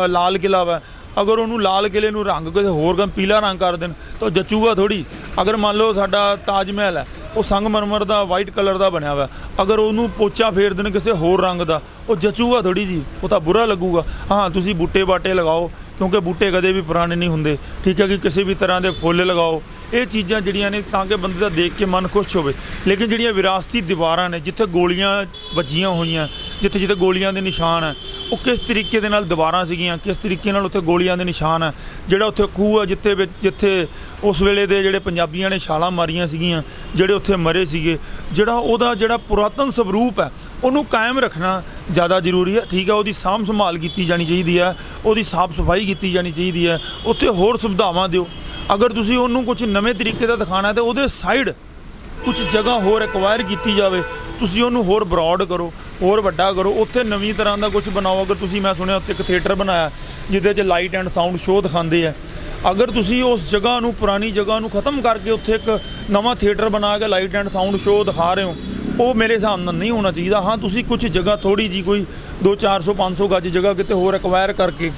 ਲਾਲ ਕਿਲਾ ਵਾ, ਅਗਰ ਉਹਨੂੰ ਲਾਲ ਕਿਲੇ ਨੂੰ ਰੰਗ ਕਿਸੇ ਹੋਰ ਪੀਲਾ ਰੰਗ ਕਰ ਦੇਣ ਤਾਂ ਜਚੂਗਾ ਥੋੜ੍ਹੀ। ਅਗਰ ਮੰਨ ਲਓ ਸਾਡਾ ਤਾਜ ਮਹਿਲ ਹੈ, ਉਹ ਸੰਗਮਰਮਰ ਦਾ ਵਾਈਟ ਕਲਰ ਦਾ ਬਣਿਆ ਵਾ, ਅਗਰ ਉਹਨੂੰ ਪੋਚਾ ਫੇਰ ਦੇਣ ਕਿਸੇ ਹੋਰ ਰੰਗ ਦਾ, ਉਹ ਜਚੂਗਾ ਥੋੜ੍ਹੀ ਜੀ, ਉਹ ਤਾਂ ਬੁਰਾ ਲੱਗੂਗਾ। ਹਾਂ, ਤੁਸੀਂ ਬੂਟੇ ਬਾਟੇ ਲਗਾਓ, ਕਿਉਂਕਿ ਬੂਟੇ ਕਦੇ ਵੀ ਪੁਰਾਣੇ ਨਹੀਂ ਹੁੰਦੇ, ਠੀਕ ਹੈ, ਕਿ ਕਿਸੇ ਵੀ ਤਰ੍ਹਾਂ ਦੇ ਫੁੱਲ ਲਗਾਓ, ਇਹ ਚੀਜ਼ਾਂ ਜਿਹੜੀਆਂ ਨੇ ਤਾਂ ਕਿ ਬੰਦੇ ਦਾ ਦੇਖ ਕੇ ਮਨ ਖੁਸ਼ ਹੋਵੇ। ਲੇਕਿਨ ਜਿਹੜੀਆਂ ਵਿਰਾਸਤੀ ਦੀਵਾਰਾਂ ਨੇ ਜਿੱਥੇ ਗੋਲੀਆਂ ਵੱਜੀਆਂ ਹੋਈਆਂ, ਜਿੱਥੇ ਜਿੱਥੇ ਗੋਲੀਆਂ ਦੇ ਨਿਸ਼ਾਨ ਹੈ, ਉਹ ਕਿਸ ਤਰੀਕੇ ਦੇ ਨਾਲ ਦੀਵਾਰਾਂ ਸੀਗੀਆਂ, ਕਿਸ ਤਰੀਕੇ ਨਾਲ ਉੱਥੇ ਗੋਲੀਆਂ ਦੇ ਨਿਸ਼ਾਨ ਹੈ। ਜਿਹੜਾ ਉੱਥੇ ਖੂਹ ਹੈ ਜਿੱਥੇ ਉਸ ਵੇਲੇ ਦੇ ਜਿਹੜੇ ਪੰਜਾਬੀਆਂ ਨੇ ਛਾਲਾਂ ਮਾਰੀਆਂ ਸੀਗੀਆਂ, ਜਿਹੜੇ ਉੱਥੇ ਮਰੇ ਸੀਗੇ, ਉਹਦਾ ਜਿਹੜਾ ਪੁਰਾਤਨ ਸਰੂਪ ਹੈ ਉਹਨੂੰ ਕਾਇਮ ਰੱਖਣਾ ਜ਼ਿਆਦਾ ਜ਼ਰੂਰੀ ਹੈ। ਠੀਕ ਹੈ, ਉਹਦੀ ਸਾਂਭ ਸੰਭਾਲ ਕੀਤੀ ਜਾਣੀ ਚਾਹੀਦੀ ਹੈ, ਉਹਦੀ ਸਾਫ਼ ਸਫਾਈ ਕੀਤੀ ਜਾਣੀ ਚਾਹੀਦੀ ਹੈ, ਉੱਥੇ ਹੋਰ ਸੁਵਿਧਾਵਾਂ ਦਿਓ। ਅਗਰ ਤੁਸੀਂ ਉਹਨੂੰ ਕੁਝ ਨਵੇਂ ਤਰੀਕੇ ਦਾ ਦਿਖਾਉਣਾ ਤਾਂ ਉਹਦੇ ਸਾਈਡ ਕੁਝ ਜਗ੍ਹਾ ਹੋਰ ਐਕਵਾਇਰ ਕੀਤੀ ਜਾਵੇ, ਤੁਸੀਂ ਉਹਨੂੰ ਹੋਰ ਬਰੋਡ ਕਰੋ, ਹੋਰ ਵੱਡਾ ਕਰੋ, ਉੱਥੇ ਨਵੀਂ ਤਰ੍ਹਾਂ ਦਾ ਕੁਝ ਬਣਾਓ। ਅਗਰ ਤੁਸੀਂ, ਮੈਂ ਸੁਣਿਆ ਉੱਥੇ ਇੱਕ ਥੀਏਟਰ ਬਣਾਇਆ ਜਿਹਦੇ 'ਚ ਲਾਈਟ ਐਂਡ ਸਾਊਂਡ ਸ਼ੋਅ ਦਿਖਾਉਂਦੇ ਆ। ਅਗਰ ਤੁਸੀਂ ਉਸ ਜਗ੍ਹਾ ਨੂੰ, ਪੁਰਾਣੀ ਜਗ੍ਹਾ ਨੂੰ ਖਤਮ ਕਰਕੇ ਉੱਥੇ ਇੱਕ ਨਵਾਂ ਥੀਏਟਰ ਬਣਾ ਕੇ ਲਾਈਟ ਐਂਡ ਸਾਊਂਡ ਸ਼ੋਅ ਦਿਖਾ ਰਹੇ ਹੋ, ਉਹ ਮੇਰੇ ਹਿਸਾਬ ਨਾਲ ਨਹੀਂ ਹੋਣਾ ਚਾਹੀਦਾ। ਹਾਂ, ਤੁਸੀਂ ਕੁਝ ਜਗ੍ਹਾ ਥੋੜ੍ਹੀ ਜੀ ਕੋਈ 200-400 500 ਗੱਜ ਜਗ੍ਹਾ ਕਿਤੇ ਹੋਰ ਐਕਵਾਇਰ ਕਰਕੇ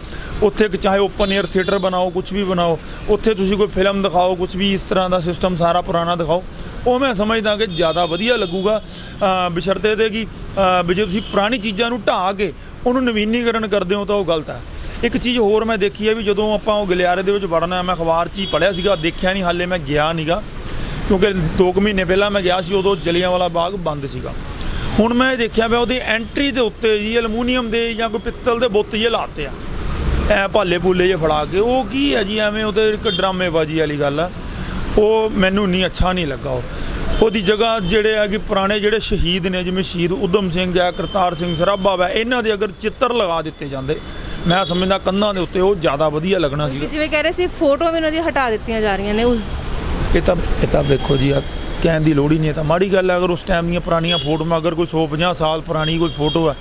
ਉੱਥੇ ਇੱਕ ਚਾਹੇ ਓਪਨ ਏਅਰ ਥੀਏਟਰ ਬਣਾਓ, ਕੁਝ ਵੀ ਬਣਾਓ, ਉੱਥੇ ਤੁਸੀਂ ਕੋਈ ਫਿਲਮ ਦਿਖਾਓ, ਕੁਝ ਵੀ ਇਸ ਤਰ੍ਹਾਂ ਦਾ ਸਿਸਟਮ ਸਾਰਾ ਪੁਰਾਣਾ ਦਿਖਾਓ। ਉਹ ਮੈਂ ਸਮਝਦਾ ਕਿ ਜ਼ਿਆਦਾ ਵਧੀਆ ਲੱਗੂਗਾ, ਬਸ਼ਰਤੇ ਦੇ ਕਿ ਵੀ ਜੇ ਤੁਸੀਂ ਪੁਰਾਣੀ ਚੀਜ਼ਾਂ ਨੂੰ ਢਾਹ ਕੇ ਉਹਨੂੰ ਨਵੀਨੀਕਰਨ ਕਰਦੇ ਹੋ ਤਾਂ ਉਹ ਗਲਤ ਹੈ। ਇੱਕ ਚੀਜ਼ ਹੋਰ ਮੈਂ ਦੇਖੀ ਹੈ ਵੀ ਜਦੋਂ ਆਪਾਂ ਉਹ ਗਲਿਆਰੇ ਦੇ ਵਿੱਚ ਵੜਨਾ, ਮੈਂ ਅਖਬਾਰ 'ਚ ਹੀ ਪੜ੍ਹਿਆ ਸੀਗਾ, ਦੇਖਿਆ ਨਹੀਂ, ਹਾਲੇ ਮੈਂ ਗਿਆ ਨਹੀਂਗਾ ਕਿਉਂਕਿ 2 ਮਹੀਨੇ ਪਹਿਲਾਂ ਮੈਂ ਗਿਆ ਸੀ, ਉਦੋਂ ਜਲਿਆਂਵਾਲਾ ਬਾਗ ਬੰਦ ਸੀਗਾ। ਹੁਣ ਮੈਂ ਦੇਖਿਆ ਵੀ ਉਹਦੀ ਐਂਟਰੀ ਦੇ ਉੱਤੇ ਜੀ ਐਲੂਮੀਨੀਅਮ ਦੇ ਜਾਂ ਕੋਈ ਪਿੱਤਲ ਦੇ ਬੁੱਤ ਜਿਹੇ ਲਾਤੇ ਆ, ਐ ਭਾਲੇ ਭੂਲੇ ਜਿਹੇ ਫੜਾ ਕੇ। ਉਹ ਕੀ ਹੈ ਜੀ, ਐਵੇਂ ਉਹਦੇ ਇੱਕ ਡਰਾਮੇਬਾਜ਼ੀ ਵਾਲੀ ਗੱਲ ਆ, ਉਹ ਮੈਨੂੰ ਨਹੀਂ ਅੱਛਾ ਨਹੀਂ ਲੱਗਾ। ਉਹਦੀ ਜਗ੍ਹਾ ਜਿਹੜੇ ਆ ਕਿ ਪੁਰਾਣੇ ਜਿਹੜੇ ਸ਼ਹੀਦ ਨੇ, ਜਿਵੇਂ ਸ਼ਹੀਦ ਊਧਮ ਸਿੰਘ ਹੈ, ਕਰਤਾਰ ਸਿੰਘ ਸਰਾਭਾ ਵਾ, ਇਹਨਾਂ ਦੇ ਅਗਰ ਚਿੱਤਰ ਲਗਾ ਦਿੱਤੇ ਜਾਂਦੇ, ਮੈਂ ਸਮਝਦਾ ਕੰਧਾਂ ਦੇ ਉੱਤੇ, ਉਹ ਜ਼ਿਆਦਾ ਵਧੀਆ ਲੱਗਣਾ ਸੀ। ਜਿਵੇਂ ਕਹਿ ਰਹੇ ਸੀ ਫੋਟੋ ਵੀ ਉਹਨਾਂ ਦੀ ਹਟਾ ਦਿੱਤੀਆਂ ਜਾ ਰਹੀਆਂ ਨੇ ਉਸ ਇਹ ਤਾਂ ਵੇਖੋ ਜੀ, ਕਹਿਣ ਦੀ ਲੋੜ ਹੀ ਨਹੀਂ, ਇਹ ਤਾਂ ਮਾੜੀ ਗੱਲ ਹੈ। ਅਗਰ ਉਸ ਟਾਈਮ ਦੀਆਂ ਪੁਰਾਣੀਆਂ ਫੋਟੋਆਂ, ਅਗਰ ਕੋਈ 150 ਸਾਲ ਪੁਰਾਣੀ ਕੋਈ ਫੋਟੋ ਹੈ,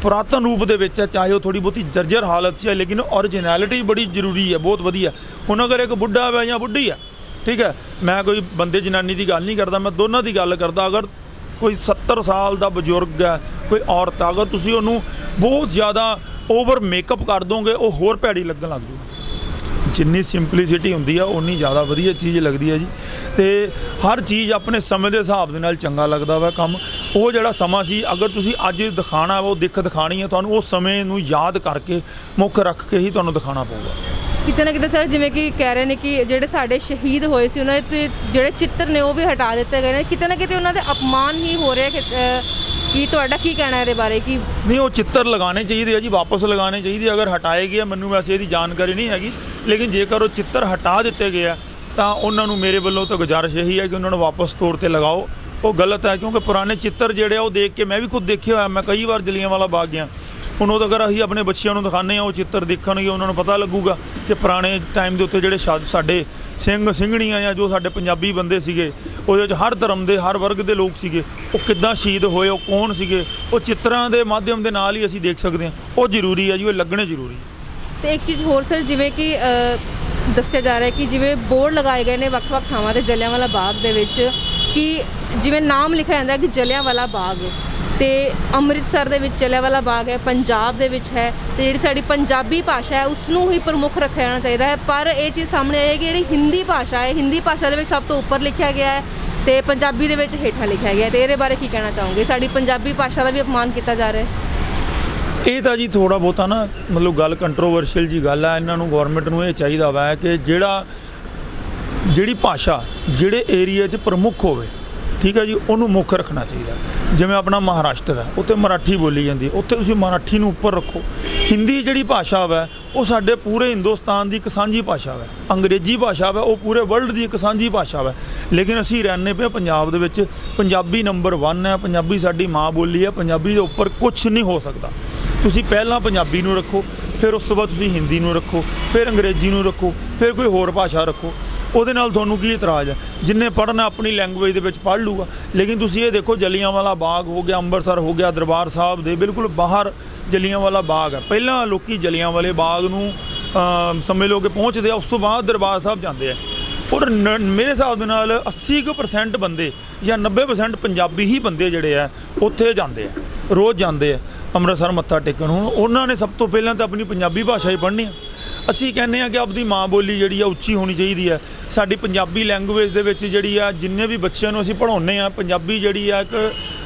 ਪੁਰਾਤਨ ਰੂਪ ਦੇ ਵਿੱਚ ਹੈ, ਚਾਹੇ ਉਹ ਥੋੜੀ ਬਹੁਤੀ ਜਰਜਰ ਹਾਲਤ 'ਚ ਹੈ, ਲੇਕਿਨ ਓਰੀਜਨੈਲਿਟੀ ਬੜੀ ਜ਼ਰੂਰੀ ਹੈ, ਬਹੁਤ ਵਧੀਆ। ਹੁਣ ਅਗਰ ਇੱਕ ਬੁੱਢਾ ਹੈ ਜਾਂ ਬੁੱਢੀ ਹੈ, ਠੀਕ ਹੈ, ਮੈਂ ਕੋਈ ਬੰਦੇ ਜਨਾਨੀ ਦੀ ਗੱਲ ਨਹੀਂ ਕਰਦਾ, ਮੈਂ ਦੋਨਾਂ ਦੀ ਗੱਲ ਕਰਦਾ। ਅਗਰ ਕੋਈ 70 ਸਾਲ ਦਾ ਬਜ਼ੁਰਗ ਹੈ, ਕੋਈ ਔਰਤ, ਅਗਰ ਤੁਸੀਂ ਉਹਨੂੰ ਬਹੁਤ ਜ਼ਿਆਦਾ ਓਵਰ ਮੇਕਅਪ ਕਰ ਦੋਗੇ, ਉਹ ਹੋਰ ਭੈੜੀ ਲੱਗਣ ਲੱਗ ਜੂ। ਜਿੰਨੀ ਸਿੰਪਲਿਸਿਟੀ ਹੁੰਦੀ ਆ ਉਨੀ ਜ਼ਿਆਦਾ ਵਧੀਆ ਚੀਜ਼ ਲੱਗਦੀ ਹੈ ਜੀ। ਤੇ ਹਰ ਚੀਜ਼ ਆਪਣੇ ਸਮੇਂ ਦੇ ਹਿਸਾਬ ਦੇ ਨਾਲ ਚੰਗਾ ਲੱਗਦਾ ਵਾ ਕੰਮ। ਉਹ ਜਿਹੜਾ ਸਮਾਂ ਸੀ, ਅਗਰ ਤੁਸੀਂ ਅੱਜ ਦਿਖਾਣਾ ਉਹ ਦਿਖਾਣੀ ਹੈ, ਤੁਹਾਨੂੰ ਉਸ ਸਮੇਂ ਨੂੰ ਯਾਦ ਕਰਕੇ ਮੁੱਖ ਰੱਖ ਕੇ ਹੀ ਤੁਹਾਨੂੰ ਦਿਖਾਣਾ ਪਊਗਾ। ਕਿਤੇ ਨਾ ਕਿਤੇ ਸਰ, ਜਿਵੇਂ ਕਿ ਕਹਿ ਰਹੇ ਨੇ ਕਿ ਜਿਹੜੇ ਸਾਡੇ ਸ਼ਹੀਦ ਹੋਏ ਸੀ ਉਹਨਾਂ ਦੇ ਜਿਹੜੇ ਚਿੱਤਰ ਨੇ ਉਹ ਵੀ ਹਟਾ ਦਿੱਤੇ ਗਏ ਨੇ, ਕਿਤੇ ਨਾ ਕਿਤੇ ਉਹਨਾਂ ਦੇ ਅਪਮਾਨ ਹੀ ਹੋ ਰਿਹਾ। ਕੀ ਤੁਹਾਡਾ ਕੀ ਕਹਿਣਾ ਇਹਦੇ ਬਾਰੇ? ਕਿ ਨਹੀਂ, ਉਹ ਚਿੱਤਰ ਲਗਾਉਣੇ ਚਾਹੀਦੇ ਆ ਜੀ, ਵਾਪਸ ਲਗਾਉਣੇ ਚਾਹੀਦੇ। ਅਗਰ ਹਟਾਏ ਗਏ, ਮੈਨੂੰ ਵੈਸੇ ਇਹਦੀ ਜਾਣਕਾਰੀ ਨਹੀਂ ਹੈਗੀ, ਲੇਕਿਨ ਜੇਕਰ ਉਹ ਚਿੱਤਰ ਹਟਾ ਦਿੱਤੇ ਗਏ ਆ ਤਾਂ ਉਹਨਾਂ ਨੂੰ ਮੇਰੇ ਵੱਲੋਂ ਤਾਂ ਗੁਜ਼ਾਰਿਸ਼ ਇਹੀ ਹੈ ਕਿ ਉਹਨਾਂ ਨੂੰ ਵਾਪਸ ਤੌਰ 'ਤੇ ਲਗਾਓ। ਉਹ ਗਲਤ ਹੈ, ਕਿਉਂਕਿ ਪੁਰਾਣੇ ਚਿੱਤਰ ਜਿਹੜੇ ਆ ਉਹ ਦੇਖ ਕੇ ਮੈਂ ਵੀ ਖੁਦ ਦੇਖਿਆ ਹੋਇਆ, ਮੈਂ ਕਈ ਵਾਰ ਜਲਿਆਂਵਾਲਾ ਬਾਗ ਗਿਆ। ਹੁਣ ਉਹ ਅਗਰ ਅਸੀਂ ਆਪਣੇ ਬੱਚਿਆਂ ਨੂੰ ਦਿਖਾਉਂਦੇ ਹਾਂ, ਉਹ ਚਿੱਤਰ ਦੇਖਣਗੇ, ਉਹਨਾਂ ਨੂੰ ਪਤਾ ਲੱਗੂਗਾ ਕਿ ਪੁਰਾਣੇ ਟਾਈਮ ਦੇ ਉੱਤੇ ਜਿਹੜੇ ਸਾਡੇ ਸਿੰਘ ਸਿੰਘਣੀਆਂ ਜਾਂ ਜੋ ਸਾਡੇ ਪੰਜਾਬੀ ਬੰਦੇ ਸੀਗੇ, ਉਹਦੇ ਵਿੱਚ ਹਰ ਧਰਮ ਦੇ, ਹਰ ਵਰਗ ਦੇ ਲੋਕ ਸੀਗੇ, ਉਹ ਕਿੱਦਾਂ ਸ਼ਹੀਦ ਹੋਏ, ਉਹ ਕੌਣ ਸੀਗੇ, ਉਹ ਚਿੱਤਰਾਂ ਦੇ ਮਾਧਿਅਮ ਦੇ ਨਾਲ ਹੀ ਅਸੀਂ ਦੇਖ ਸਕਦੇ ਹਾਂ। ਉਹ ਜ਼ਰੂਰੀ ਹੈ ਜੀ, ਉਹ ਲੱਗਣੇ ਜ਼ਰੂਰੀ ਹੈ। ਤੇ ਇੱਕ ਚੀਜ਼ ਹੋਰ ਸਰ, ਜਿਵੇਂ ਕਿ ਦੱਸਿਆ ਜਾ ਰਿਹਾ ਕਿ ਜਿਵੇਂ ਬੋਰਡ ਲਗਾਏ ਗਏ ਨੇ ਵੱਖ-ਵੱਖ ਥਾਵਾਂ ਤੇ ਜਲਿਆਂਵਾਲਾ ਬਾਗ ਦੇ ਵਿੱਚ, ਕਿ ਜਿਵੇਂ ਨਾਮ ਲਿਖਿਆ ਜਾਂਦਾ ਕਿ ਜਲਿਆਂਵਾਲਾ ਬਾਗ, ਤੇ ਅੰਮ੍ਰਿਤਸਰ ਦੇ ਵਿੱਚ ਜਲਿਆਂਵਾਲਾ ਬਾਗ ਹੈ, ਪੰਜਾਬ ਦੇ ਵਿੱਚ ਹੈ, ਤੇ ਜਿਹੜੀ ਸਾਡੀ ਪੰਜਾਬੀ ਭਾਸ਼ਾ ਹੈ ਉਸ ਨੂੰ ਹੀ ਪ੍ਰਮੁੱਖ ਰੱਖਿਆ ਜਾਣਾ ਚਾਹੀਦਾ ਹੈ। ਪਰ ਇਹ ਚੀਜ਼ ਸਾਹਮਣੇ ਆਈ ਹੈ ਕਿ ਜਿਹੜੀ ਹਿੰਦੀ ਭਾਸ਼ਾ ਹੈ, ਹਿੰਦੀ ਭਾਸ਼ਾ ਦੇ ਵਿੱਚ ਸਭ ਤੋਂ ਉੱਪਰ ਲਿਖਿਆ ਗਿਆ ਹੈ ਤੇ ਪੰਜਾਬੀ ਦੇ ਵਿੱਚ ਹੇਠਾਂ ਲਿਖਿਆ ਗਿਆ। ਤੇ ਇਹਦੇ ਬਾਰੇ ਕੀ ਕਹਿਣਾ ਚਾਹੋਗੇ? ਸਾਡੀ ਪੰਜਾਬੀ ਭਾਸ਼ਾ ਦਾ ਵੀ ਅਪਮਾਨ ਕੀਤਾ ਜਾ ਰਿਹਾ ਹੈ। ਇਹ ਤਾਂ ਜੀ ਥੋੜ੍ਹਾ ਬਹੁਤਾ ਨਾ, ਮਤਲਬ ਗੱਲ ਕੰਟਰੋਵਰਸ਼ੀਅਲ ਜੀ ਗੱਲ ਹੈ। ਇਹਨਾਂ ਨੂੰ, ਗੌਰਮੈਂਟ ਨੂੰ ਇਹ ਚਾਹੀਦਾ ਵਾ ਕਿ ਜਿਹੜੀ ਭਾਸ਼ਾ ਜਿਹੜੇ ਏਰੀਆ 'ਚ ਪ੍ਰਮੁੱਖ ਹੋਵੇ, ਠੀਕ ਹੈ ਜੀ, ਉਹਨੂੰ ਮੁੱਖ ਰੱਖਣਾ ਚਾਹੀਦਾ। ਜਿਵੇਂ ਆਪਣਾ ਮਹਾਰਾਸ਼ਟਰ ਹੈ, ਉੱਥੇ ਮਰਾਠੀ ਬੋਲੀ ਜਾਂਦੀ ਹੈ, ਉੱਥੇ ਤੁਸੀਂ ਮਰਾਠੀ ਨੂੰ ਉੱਪਰ ਰੱਖੋ। ਹਿੰਦੀ ਜਿਹੜੀ ਭਾਸ਼ਾ ਵਾ ਉਹ ਸਾਡੇ ਪੂਰੇ ਹਿੰਦੁਸਤਾਨ ਦੀ ਇੱਕ ਸਾਂਝੀ ਭਾਸ਼ਾ ਵਾ। ਅੰਗਰੇਜ਼ੀ ਭਾਸ਼ਾ ਵਾ ਉਹ ਪੂਰੇ ਵਰਲਡ ਦੀ ਇੱਕ ਸਾਂਝੀ ਭਾਸ਼ਾ ਵਾ। ਲੇਕਿਨ ਅਸੀਂ ਰਹਿੰਦੇ ਪਏ ਪੰਜਾਬ ਦੇ ਵਿੱਚ, ਪੰਜਾਬੀ ਨੰਬਰ 1 ਹੈ, ਪੰਜਾਬੀ ਸਾਡੀ ਮਾਂ ਬੋਲੀ ਹੈ, ਪੰਜਾਬੀ ਦੇ ਉੱਪਰ ਕੁਝ ਨਹੀਂ ਹੋ ਸਕਦਾ। ਤੁਸੀਂ ਪਹਿਲਾਂ ਪੰਜਾਬੀ ਨੂੰ ਰੱਖੋ, ਫਿਰ ਉਸ ਤੋਂ ਬਾਅਦ ਤੁਸੀਂ ਹਿੰਦੀ ਨੂੰ ਰੱਖੋ, ਫਿਰ ਅੰਗਰੇਜ਼ੀ ਨੂੰ ਰੱਖੋ, ਫਿਰ ਕੋਈ ਹੋਰ ਭਾਸ਼ਾ ਰੱਖੋ। ਉਹਦੇ ਨਾਲ ਤੁਹਾਨੂੰ ਕੀ ਇਤਰਾਜ਼ ਹੈ? ਜਿੰਨੇ ਪੜ੍ਹਨਾ ਆਪਣੀ ਲੈਂਗੁਏਜ ਦੇ ਵਿੱਚ ਪੜ੍ਹ ਲੂਗਾ। ਲੇਕਿਨ ਤੁਸੀਂ ਇਹ ਦੇਖੋ, ਜਲਿਆਂਵਾਲਾ ਬਾਗ ਹੋ ਗਿਆ, ਅੰਮ੍ਰਿਤਸਰ ਹੋ ਗਿਆ, ਦਰਬਾਰ ਸਾਹਿਬ ਦੇ ਬਿਲਕੁਲ ਬਾਹਰ ਜਲਿਆਂਵਾਲਾ ਬਾਗ ਹੈ। ਪਹਿਲਾਂ ਲੋਕੀ ਜਲਿਆਂਵਾਲੇ ਬਾਗ ਨੂੰ ਸਮਝ ਲਓ ਕਿ ਪਹੁੰਚਦੇ ਆ, ਉਸ ਤੋਂ ਬਾਅਦ ਦਰਬਾਰ ਸਾਹਿਬ ਜਾਂਦੇ ਆ। ਔਰ ਮੇਰੇ ਹਿਸਾਬ ਦੇ ਨਾਲ 80% ਬੰਦੇ ਜਾਂ 90% ਪੰਜਾਬੀ ਹੀ ਬੰਦੇ ਜਿਹੜੇ ਆ ਉੱਥੇ ਜਾਂਦੇ ਆ, ਰੋਜ਼ ਜਾਂਦੇ ਆ ਅੰਮ੍ਰਿਤਸਰ ਮੱਥਾ ਟੇਕਣ। ਹੁਣ ਉਹਨਾਂ ਨੇ ਸਭ ਤੋਂ ਪਹਿਲਾਂ ਤਾਂ ਆਪਣੀ ਪੰਜਾਬੀ ਭਾਸ਼ਾ ਹੀ ਪੜ੍ਹਨੀ ਆ। ਅਸੀਂ ਕਹਿੰਦੇ ਹਾਂ ਕਿ ਆਪਣੀ ਮਾਂ ਬੋਲੀ ਜਿਹੜੀ ਆ ਉੱਚੀ ਹੋਣੀ ਚਾਹੀਦੀ ਹੈ। ਸਾਡੀ ਪੰਜਾਬੀ ਲੈਂਗੁਏਜ ਦੇ ਵਿੱਚ ਜਿਹੜੀ ਆ, ਜਿੰਨੇ ਵੀ ਬੱਚਿਆਂ ਨੂੰ ਅਸੀਂ ਪੜ੍ਹਾਉਂਦੇ ਆ, ਪੰਜਾਬੀ ਜਿਹੜੀ ਆ ਇੱਕ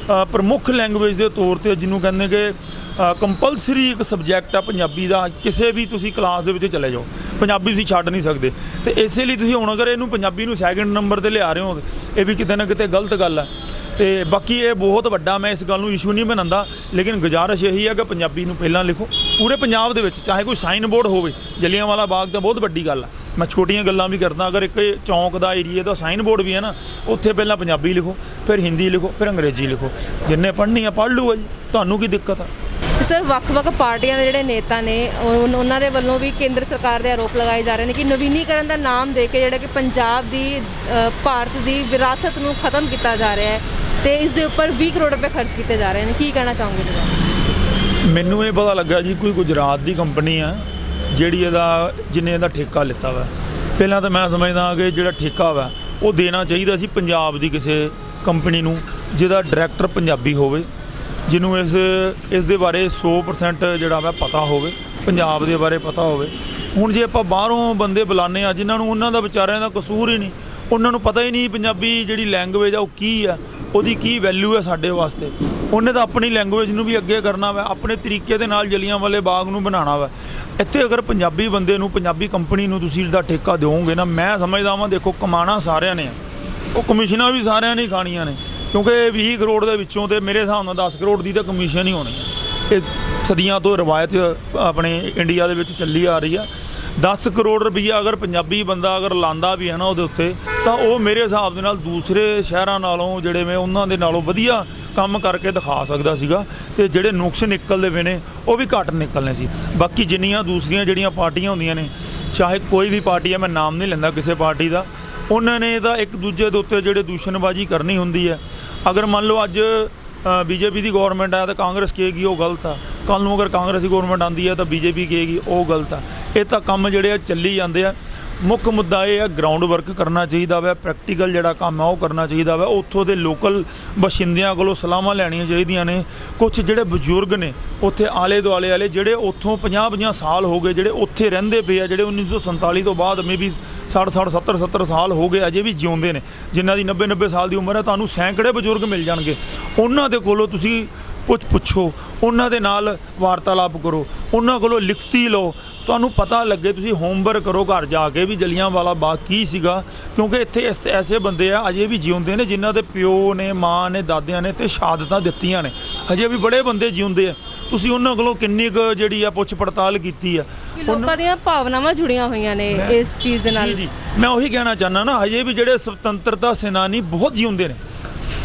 ਪ੍ਰਮੁੱਖ ਲੈਂਗੁਏਜ ਦੇ ਤੌਰ 'ਤੇ, ਜਿਹਨੂੰ ਕਹਿੰਦੇ ਕਿ ਕੰਪਲਸਰੀ ਇੱਕ ਸਬਜੈਕਟ ਆ ਪੰਜਾਬੀ ਦਾ, ਕਿਸੇ ਵੀ ਤੁਸੀਂ ਕਲਾਸ ਦੇ ਵਿੱਚ ਚਲੇ ਜਾਓ ਪੰਜਾਬੀ ਤੁਸੀਂ ਛੱਡ ਨਹੀਂ ਸਕਦੇ। ਤੇ ਇਸੇ ਲਈ ਤੁਸੀਂ ਹੁਣ ਅਗਰ ਇਹਨੂੰ ਪੰਜਾਬੀ ਨੂੰ ਸੈਕਿੰਡ ਨੰਬਰ ਤੇ ਲਿਆ ਰਹੇ ਹੋ, ਇਹ ਵੀ ਕਿਤੇ ਨਾ ਕਿਤੇ ਗਲਤ ਗੱਲ ਹੈ। ਤੇ ਬਾਕੀ ਇਹ ਬਹੁਤ ਵੱਡਾ, ਮੈਂ ਇਸ ਗੱਲ ਨੂੰ ਇਸ਼ੂ ਨਹੀਂ ਬਣਾਉਂਦਾ, ਲੇਕਿਨ ਗੁਜ਼ਾਰਿਸ਼ ਇਹੀ ਹੈ ਕਿ ਪੰਜਾਬੀ ਨੂੰ ਪਹਿਲਾਂ ਲਿਖੋ ਪੂਰੇ ਪੰਜਾਬ ਦੇ ਵਿੱਚ, ਚਾਹੇ ਕੋਈ ਸਾਈਨ ਬੋਰਡ ਹੋਵੇ। ਜਲਿਆਂਵਾਲਾ ਬਾਗ ਤਾਂ ਬਹੁਤ ਵੱਡੀ ਗੱਲ ਹੈ, ਮੈਂ ਛੋਟੀਆਂ ਗੱਲਾਂ ਵੀ ਕਰਦਾ। ਅਗਰ ਇੱਕ ਚੌਂਕ ਦਾ ਏਰੀਆ ਦਾ ਸਾਈਨ ਬੋਰਡ ਵੀ ਹੈ ਨਾ, ਉੱਥੇ ਪਹਿਲਾਂ ਪੰਜਾਬੀ ਲਿਖੋ, ਫਿਰ ਹਿੰਦੀ ਲਿਖੋ, ਫਿਰ ਅੰਗਰੇਜ਼ੀ ਲਿਖੋ। ਜਿੰਨੇ ਪੜ੍ਹਨੀ ਆ ਪੜ੍ਹ ਲੂਗਾ ਜੀ, ਤੁਹਾਨੂੰ ਕੀ ਦਿੱਕਤ ਆ। ਸਰ, ਵੱਖ-ਵੱਖ ਪਾਰਟੀਆਂ ਦੇ ਜਿਹੜੇ ਨੇਤਾ ਨੇ ਉਹਨਾਂ ਦੇ ਵੱਲੋਂ ਵੀ ਕੇਂਦਰ ਸਰਕਾਰ ਦੇ ਆਰੋਪ ਲਗਾਏ ਜਾ ਰਹੇ ਨੇ ਕਿ ਨਵੀਨੀਕਰਨ ਦਾ ਨਾਮ ਦੇ ਕੇ ਜਿਹੜਾ ਕਿ ਪੰਜਾਬ ਦੀ ਭਾਰਤ ਦੀ ਵਿਰਾਸਤ ਨੂੰ ਖਤਮ ਕੀਤਾ ਜਾ ਰਿਹਾ ਹੈ ਤੇ ਇਸ ਦੇ ਉੱਪਰ 20 ਕਰੋੜ ਰੁਪਏ ਖਰਚ ਕੀਤੇ ਜਾ ਰਹੇ ਨੇ। ਕੀ ਕਹਿਣਾ ਚਾਹੋਗੇ ਤੁਸੀਂ? ਮੈਨੂੰ ਇਹ ਪਤਾ ਲੱਗਾ ਜੀ ਕੋਈ ਗੁਜਰਾਤ ਦੀ ਕੰਪਨੀ ਆ ਜਿਹੜੀ ਜਿਹਨੇ ਇਹਦਾ ਠੇਕਾ ਲਿੱਤਾ ਵਾ। ਪਹਿਲਾਂ ਤਾਂ ਮੈਂ ਸਮਝਦਾ ਕਿ ਜਿਹੜਾ ਠੇਕਾ ਵਾ ਉਹ ਦੇਣਾ ਚਾਹੀਦਾ ਸੀ ਪੰਜਾਬ ਦੀ ਕਿਸੇ ਕੰਪਨੀ ਨੂੰ ਜਿਹਦਾ ਡਾਇਰੈਕਟਰ ਪੰਜਾਬੀ ਹੋਵੇ, ਜਿਹਨੂੰ ਇਸ ਦੇ ਬਾਰੇ 100% ਜਿਹੜਾ ਵਾ ਪਤਾ ਹੋਵੇ, ਪੰਜਾਬ ਦੇ ਬਾਰੇ ਪਤਾ ਹੋਵੇ। ਹੁਣ ਜੇ ਆਪਾਂ ਬਾਹਰੋਂ ਬੰਦੇ ਬੁਲਾਉਂਦੇ ਆ ਜਿਨ੍ਹਾਂ ਨੂੰ ਉਹਨਾਂ ਦਾ ਵਿਚਾਰਿਆਂ ਦਾ ਕਸੂਰ ਹੀ ਨਹੀਂ, ਉਹਨਾਂ ਨੂੰ ਪਤਾ ਹੀ ਨਹੀਂ ਪੰਜਾਬੀ ਜਿਹੜੀ ਲੈਂਗੁਏਜ ਆ ਉਹ ਕੀ ਆ, ਉਹਦੀ ਕੀ ਵੈਲਿਊ ਹੈ ਸਾਡੇ ਵਾਸਤੇ। ਉਹਨੇ ਤਾਂ ਆਪਣੀ ਲੈਂਗੁਏਜ ਨੂੰ ਵੀ ਅੱਗੇ ਕਰਨਾ ਵਾ, ਆਪਣੇ ਤਰੀਕੇ ਦੇ ਨਾਲ ਜਲਿਆਂਵਾਲੇ ਬਾਗ ਨੂੰ ਬਣਾਉਣਾ ਵਾ। ਇੱਥੇ ਅਗਰ ਪੰਜਾਬੀ ਬੰਦੇ ਨੂੰ, ਪੰਜਾਬੀ ਕੰਪਨੀ ਨੂੰ ਤੁਸੀਂ ਇਹਦਾ ਠੇਕਾ ਦਿਓਗੇ ਨਾ, ਮੈਂ ਸਮਝਦਾ ਵਾਂ ਦੇਖੋ ਕਮਾਣਾ ਸਾਰਿਆਂ ਨੇ, ਉਹ ਕਮਿਸ਼ਨਾਂ ਵੀ ਸਾਰਿਆਂ ਨੇ ਖਾਣੀਆਂ ਨੇ, ਕਿਉਂਕਿ 20 ਕਰੋੜ ਦੇ ਵਿੱਚੋਂ ਤੇ ਮੇਰੇ ਹਿਸਾਬ ਨਾਲ 10 ਕਰੋੜ ਦੀ ਤਾਂ ਕਮਿਸ਼ਨ ਹੀ ਹੋਣੀ ਹੈ। ਇਹ ਸਦੀਆਂ ਤੋਂ ਰਵਾਇਤ ਆਪਣੇ ਇੰਡੀਆ ਦੇ ਵਿੱਚ ਚੱਲੀ ਆ ਰਹੀ ਆ। 10 ਕਰੋੜ ਰੁਪਈਆ ਅਗਰ ਪੰਜਾਬੀ ਬੰਦਾ ਅਗਰ ਲਾਂਦਾ ਵੀ ਹੈ ਨਾ ਉਹਦੇ ਉੱਤੇ, ਤਾਂ ਉਹ ਮੇਰੇ ਹਿਸਾਬ ਦੇ ਨਾਲ ਦੂਸਰੇ ਸ਼ਹਿਰਾਂ ਨਾਲੋਂ ਜਿਹੜੇ ਮੈਂ ਉਹਨਾਂ ਦੇ ਨਾਲੋਂ ਵਧੀਆ ਕੰਮ ਕਰਕੇ ਦਿਖਾ ਸਕਦਾ ਸੀਗਾ, ਤੇ ਜਿਹੜੇ ਨੁਕਸ ਨਿਕਲਦੇ ਪਏ ਨੇ ਉਹ ਵੀ ਘੱਟ ਨਿਕਲਣੇ ਸੀ। ਬਾਕੀ ਜਿੰਨੀਆਂ ਦੂਸਰੀਆਂ ਜਿਹੜੀਆਂ ਪਾਰਟੀਆਂ ਹੁੰਦੀਆਂ ਨੇ, ਚਾਹੇ ਕੋਈ ਵੀ ਪਾਰਟੀ ਹੈ, ਮੈਂ ਨਾਮ ਨਹੀਂ ਲੈਂਦਾ ਕਿਸੇ ਪਾਰਟੀ ਦਾ, ਉਹਨਾਂ ਨੇ ਤਾਂ ਇੱਕ ਦੂਜੇ ਦੇ ਉੱਤੇ ਜਿਹੜੇ ਦੂਸ਼ਣਬਾਜ਼ੀ ਕਰਨੀ ਹੁੰਦੀ ਹੈ। ਅਗਰ ਮੰਨ ਲਓ ਅੱਜ ਬੀਜੇਪੀ ਦੀ ਗੌਰਮੈਂਟ ਹੈ ਤਾਂ ਕਾਂਗਰਸ ਕਹੇਗੀ ਉਹ ਗਲਤ ਆ, ਕੱਲ੍ਹ ਨੂੰ ਅਗਰ ਕਾਂਗਰਸ ਦੀ ਗੌਰਮੈਂਟ ਆਉਂਦੀ ਹੈ ਤਾਂ ਬੀਜੇਪੀ ਕਹੇਗੀ ਉਹ ਗਲਤ ਆ। ਇਹ ਤਾਂ ਕੰਮ ਜਿਹੜੇ ਆ ਚੱਲੀ ਜਾਂਦੇ ਆ। ਮੁੱਖ ਮੁੱਦਾ ਇਹ ਆ ਗਰਾਊਂਡ ਵਰਕ ਕਰਨਾ ਚਾਹੀਦਾ ਵਾ, ਪ੍ਰੈਕਟੀਕਲ ਜਿਹੜਾ ਕੰਮ ਆ ਉਹ ਕਰਨਾ ਚਾਹੀਦਾ ਵਾ। ਉੱਥੋਂ ਦੇ ਲੋਕਲ ਬਸ਼ਿੰਦਿਆਂ ਕੋਲੋਂ ਸਲਾਹਾਂ ਲੈਣੀਆਂ ਚਾਹੀਦੀਆਂ ਨੇ। ਕੁਛ ਜਿਹੜੇ ਬਜ਼ੁਰਗ ਨੇ ਉੱਥੇ ਆਲੇ ਦੁਆਲੇ ਵਾਲੇ ਜਿਹੜੇ ਉੱਥੋਂ 50-50 ਸਾਲ ਹੋ ਗਏ, ਜਿਹੜੇ ਉੱਥੇ ਰਹਿੰਦੇ ਪਏ ਆ, ਜਿਹੜੇ 1947 ਤੋਂ ਬਾਅਦ ਮੇਬੀ 60-60 70-70 ਸਾਲ ਹੋ ਗਏ ਅਜੇ ਵੀ ਜਿਉਂਦੇ ਨੇ, ਜਿਨ੍ਹਾਂ ਦੀ 90-90 ਸਾਲ ਦੀ ਉਮਰ ਹੈ। ਤੁਹਾਨੂੰ ਸੈਂਕੜੇ ਬਜ਼ੁਰਗ ਮਿਲ ਜਾਣਗੇ, ਉਹਨਾਂ ਦੇ ਕੋਲੋਂ ਤੁਸੀਂ ਪੁੱਛੋ, ਉਹਨਾਂ ਦੇ ਨਾਲ ਵਾਰਤਾਲਾਪ ਕਰੋ, ਉਹਨਾਂ ਕੋਲੋਂ ਲਿਖਤੀ ਲਓ, ਤੁਹਾਨੂੰ ਪਤਾ ਲੱਗੇ। ਤੁਸੀਂ ਹੋਮਵਰਕ ਕਰੋ ਘਰ ਜਾ ਕੇ ਵੀ ਜਲਿਆਂਵਾਲਾ ਬਾਗ ਕੀ ਸੀਗਾ, ਕਿਉਂਕਿ ਇੱਥੇ ਐਸੇ ਬੰਦੇ ਆ ਅਜੇ ਵੀ ਜਿਉਂਦੇ ਨੇ ਜਿਨ੍ਹਾਂ ਦੇ ਪਿਓ ਨੇ, ਮਾਂ ਨੇ, ਦਾਦਿਆਂ ਨੇ ਤੇ ਸ਼ਹਾਦਤਾਂ ਦਿੱਤੀਆਂ ਨੇ। ਹਜੇ ਵੀ ਬੜੇ ਬੰਦੇ ਜਿਉਂਦੇ ਆ। ਤੁਸੀਂ ਉਹਨਾਂ ਕੋਲੋਂ ਕਿੰਨੀ ਕੁ ਜਿਹੜੀ ਆ ਪੁੱਛ ਪੜਤਾਲ ਕੀਤੀ ਆ? ਲੋਕਾਂ ਦੀਆਂ ਭਾਵਨਾਵਾਂ ਜੁੜੀਆਂ ਹੋਈਆਂ ਨੇ ਇਸ ਚੀਜ਼ ਦੇ ਨਾਲ। ਜੀ ਮੈਂ ਉਹੀ ਕਹਿਣਾ ਚਾਹੁੰਦਾ ਨਾ, ਹਜੇ ਵੀ ਜਿਹੜੇ ਸੁਤੰਤਰਤਾ ਸੈਨਾਨੀ ਬਹੁਤ ਜਿਉਂਦੇ ਨੇ,